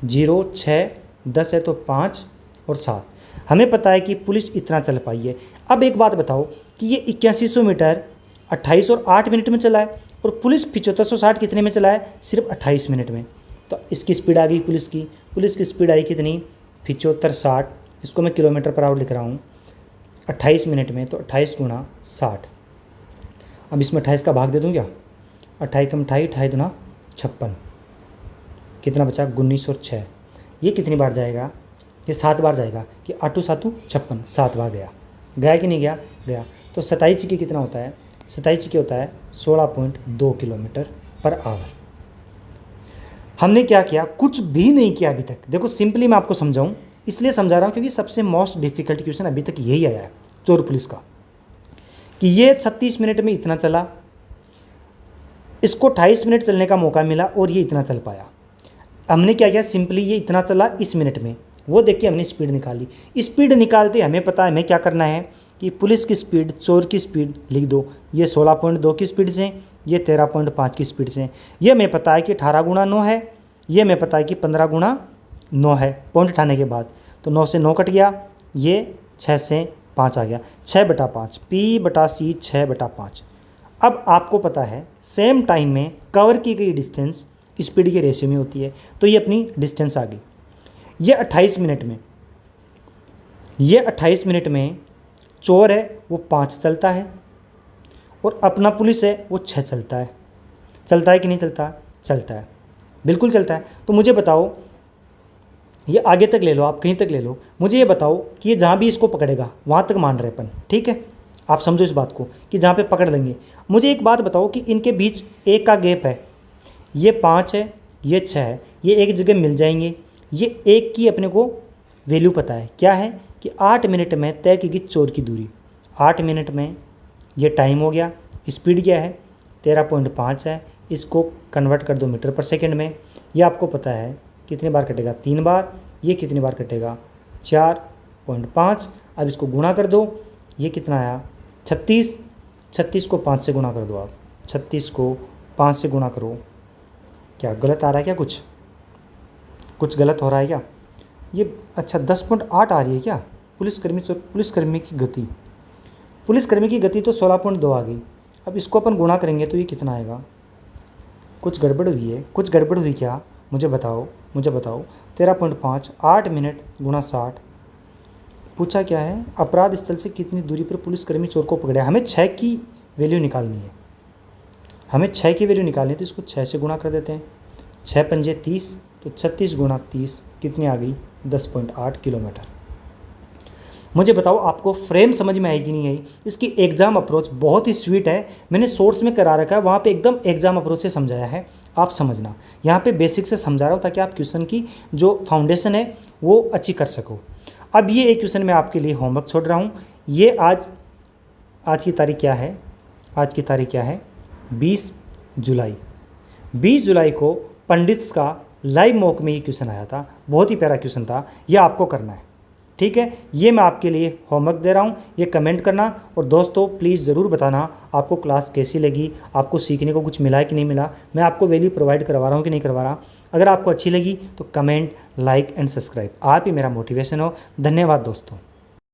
0 6 10 है, तो 5 और 7, हमें पता है कि पुलिस इतना चल पाई है। अब एक बात बताओ कि ये 8100 मीटर 28 और 8 मिनट में चला है, और पुलिस 7560 कितने में चला है, सिर्फ 28 मिनट में। तो इसकी स्पीड आ गई पुलिस की स्पीड आई कितनी, 7560, इसको मैं किलोमीटर पर आवर लिख रहा हूँ, 28 मिनट में, तो 28 गुणा 60। अब इसमें 28 का भाग दे दूँ क्या, 28 कम 28, 28 दूना 56, कितना बचा, 19 और 6, ये कितनी बार जाएगा, ये 7 बार जाएगा, कि 8 7 56, 7 बार गया कि नहीं गया। तो 27 की कितना होता है, 27 की होता है 16.2 किलोमीटर पर आवर। हमने क्या किया, कुछ भी नहीं किया अभी तक। देखो सिंपली मैं आपको समझाऊं, इसलिए समझा रहा हूं क्योंकि सबसे मोस्ट डिफिकल्ट क्वेश्चन अभी तक यही आया है चोर पुलिस का, कि ये 36 मिनट में इतना चला, इसको 28 मिनट चलने का मौका मिला, और ये इतना चल पाया। हमने क्या किया, सिंपली ये इतना चला इस मिनट में, वो देख के हमने स्पीड निकाली। स्पीड निकालते हमें पता है हमें क्या करना है, कि पुलिस की स्पीड, चोर की स्पीड लिख दो, ये 16.2 की स्पीड से, ये 13.5 की स्पीड से। ये हमें पता है कि 18 गुणा 9 है, ये हमें पता है कि 15 गुणा 9 है, पॉइंट उठाने के बाद, तो 9 से 9 कट गया, ये 6 से 5 आ गया, 6/5, P/C 6/5। अब आपको पता है सेम टाइम में कवर की गई डिस्टेंस स्पीड के रेशियो में होती है, तो ये अपनी डिस्टेंस आ गई। ये 28 मिनट में ये 28 मिनट में चोर है वो 5 चलता है और अपना पुलिस है वो 6 चलता है। चलता है कि नहीं चलता? चलता है, बिल्कुल चलता है। तो मुझे बताओ, ये आगे तक ले लो, आप कहीं तक ले लो, मुझे ये बताओ कि ये जहाँ भी इसको पकड़ेगा वहाँ तक मान रहे अपन, ठीक है? आप समझो इस बात को कि जहाँ पे पकड़ लेंगे। मुझे एक बात बताओ कि इनके बीच एक का गैप है, ये 5 है, ये 6 है, ये एक जगह मिल जाएंगे। ये एक की अपने को वैल्यू पता है, क्या है कि 8 मिनट में तय की गई चोर की दूरी। 8 मिनट में ये टाइम हो गया, स्पीड क्या है 13.5 है, इसको कन्वर्ट कर दो मीटर पर सेकंड में। ये आपको पता है कितनी बार कटेगा, 3 बार। ये कितनी बार कटेगा, 4.5। अब इसको गुणा कर दो, ये कितना आया 36। 36 को 5 से गुणा कर दो आप, 36 को 5 से गुणा करो। क्या गलत आ रहा है क्या? कुछ गलत हो रहा है क्या? ये अच्छा 10.8 आ रही है क्या? पुलिसकर्मी की गति तो 16.2 आ गई। अब इसको अपन गुणा करेंगे तो ये कितना आएगा? कुछ गड़बड़ हुई है, कुछ गड़बड़ हुई क्या? मुझे बताओ 13.5, 8 मिनट गुणा 60। पूछा क्या है, अपराध स्थल से कितनी दूरी पर पुलिसकर्मी चोर को पकड़ा। हमें 6 की वैल्यू निकालनी है, तो इसको 6 से गुणा कर देते हैं। 6 पंजे 30, तो 36 गुणा 30 कितनी आ गई? 10.8 किलोमीटर। मुझे बताओ आपको फ्रेम समझ में आई कि नहीं आई? इसकी एग्जाम अप्रोच बहुत ही स्वीट है, मैंने सोर्स में करा रखा है, वहाँ पे एकदम एग्जाम अप्रोच से समझाया है। आप समझना, यहाँ पे बेसिक से समझा रहा हूँ ताकि आप क्वेश्चन की जो फाउंडेशन है वो अच्छी कर सको। अब ये एक क्वेश्चन मैं आपके लिए होमवर्क छोड़ रहा हूँ। ये आज की तारीख क्या है? आज की तारीख क्या है? 20 जुलाई। 20 जुलाई को पंडित्स का लाइव मॉक में ये क्वेश्चन आया था, बहुत ही प्यारा क्वेश्चन था। ये आपको करना है, ठीक है? ये मैं आपके लिए होमवर्क दे रहा हूँ, ये कमेंट करना। और दोस्तों प्लीज़ ज़रूर बताना आपको क्लास कैसी लगी, आपको सीखने को कुछ मिला है कि नहीं मिला, मैं आपको वैल्यू प्रोवाइड करवा रहा हूँ कि नहीं करवा रहा। अगर आपको अच्छी लगी तो कमेंट, लाइक एंड सब्सक्राइब। आप ही मेरा मोटिवेशन हो। धन्यवाद दोस्तों।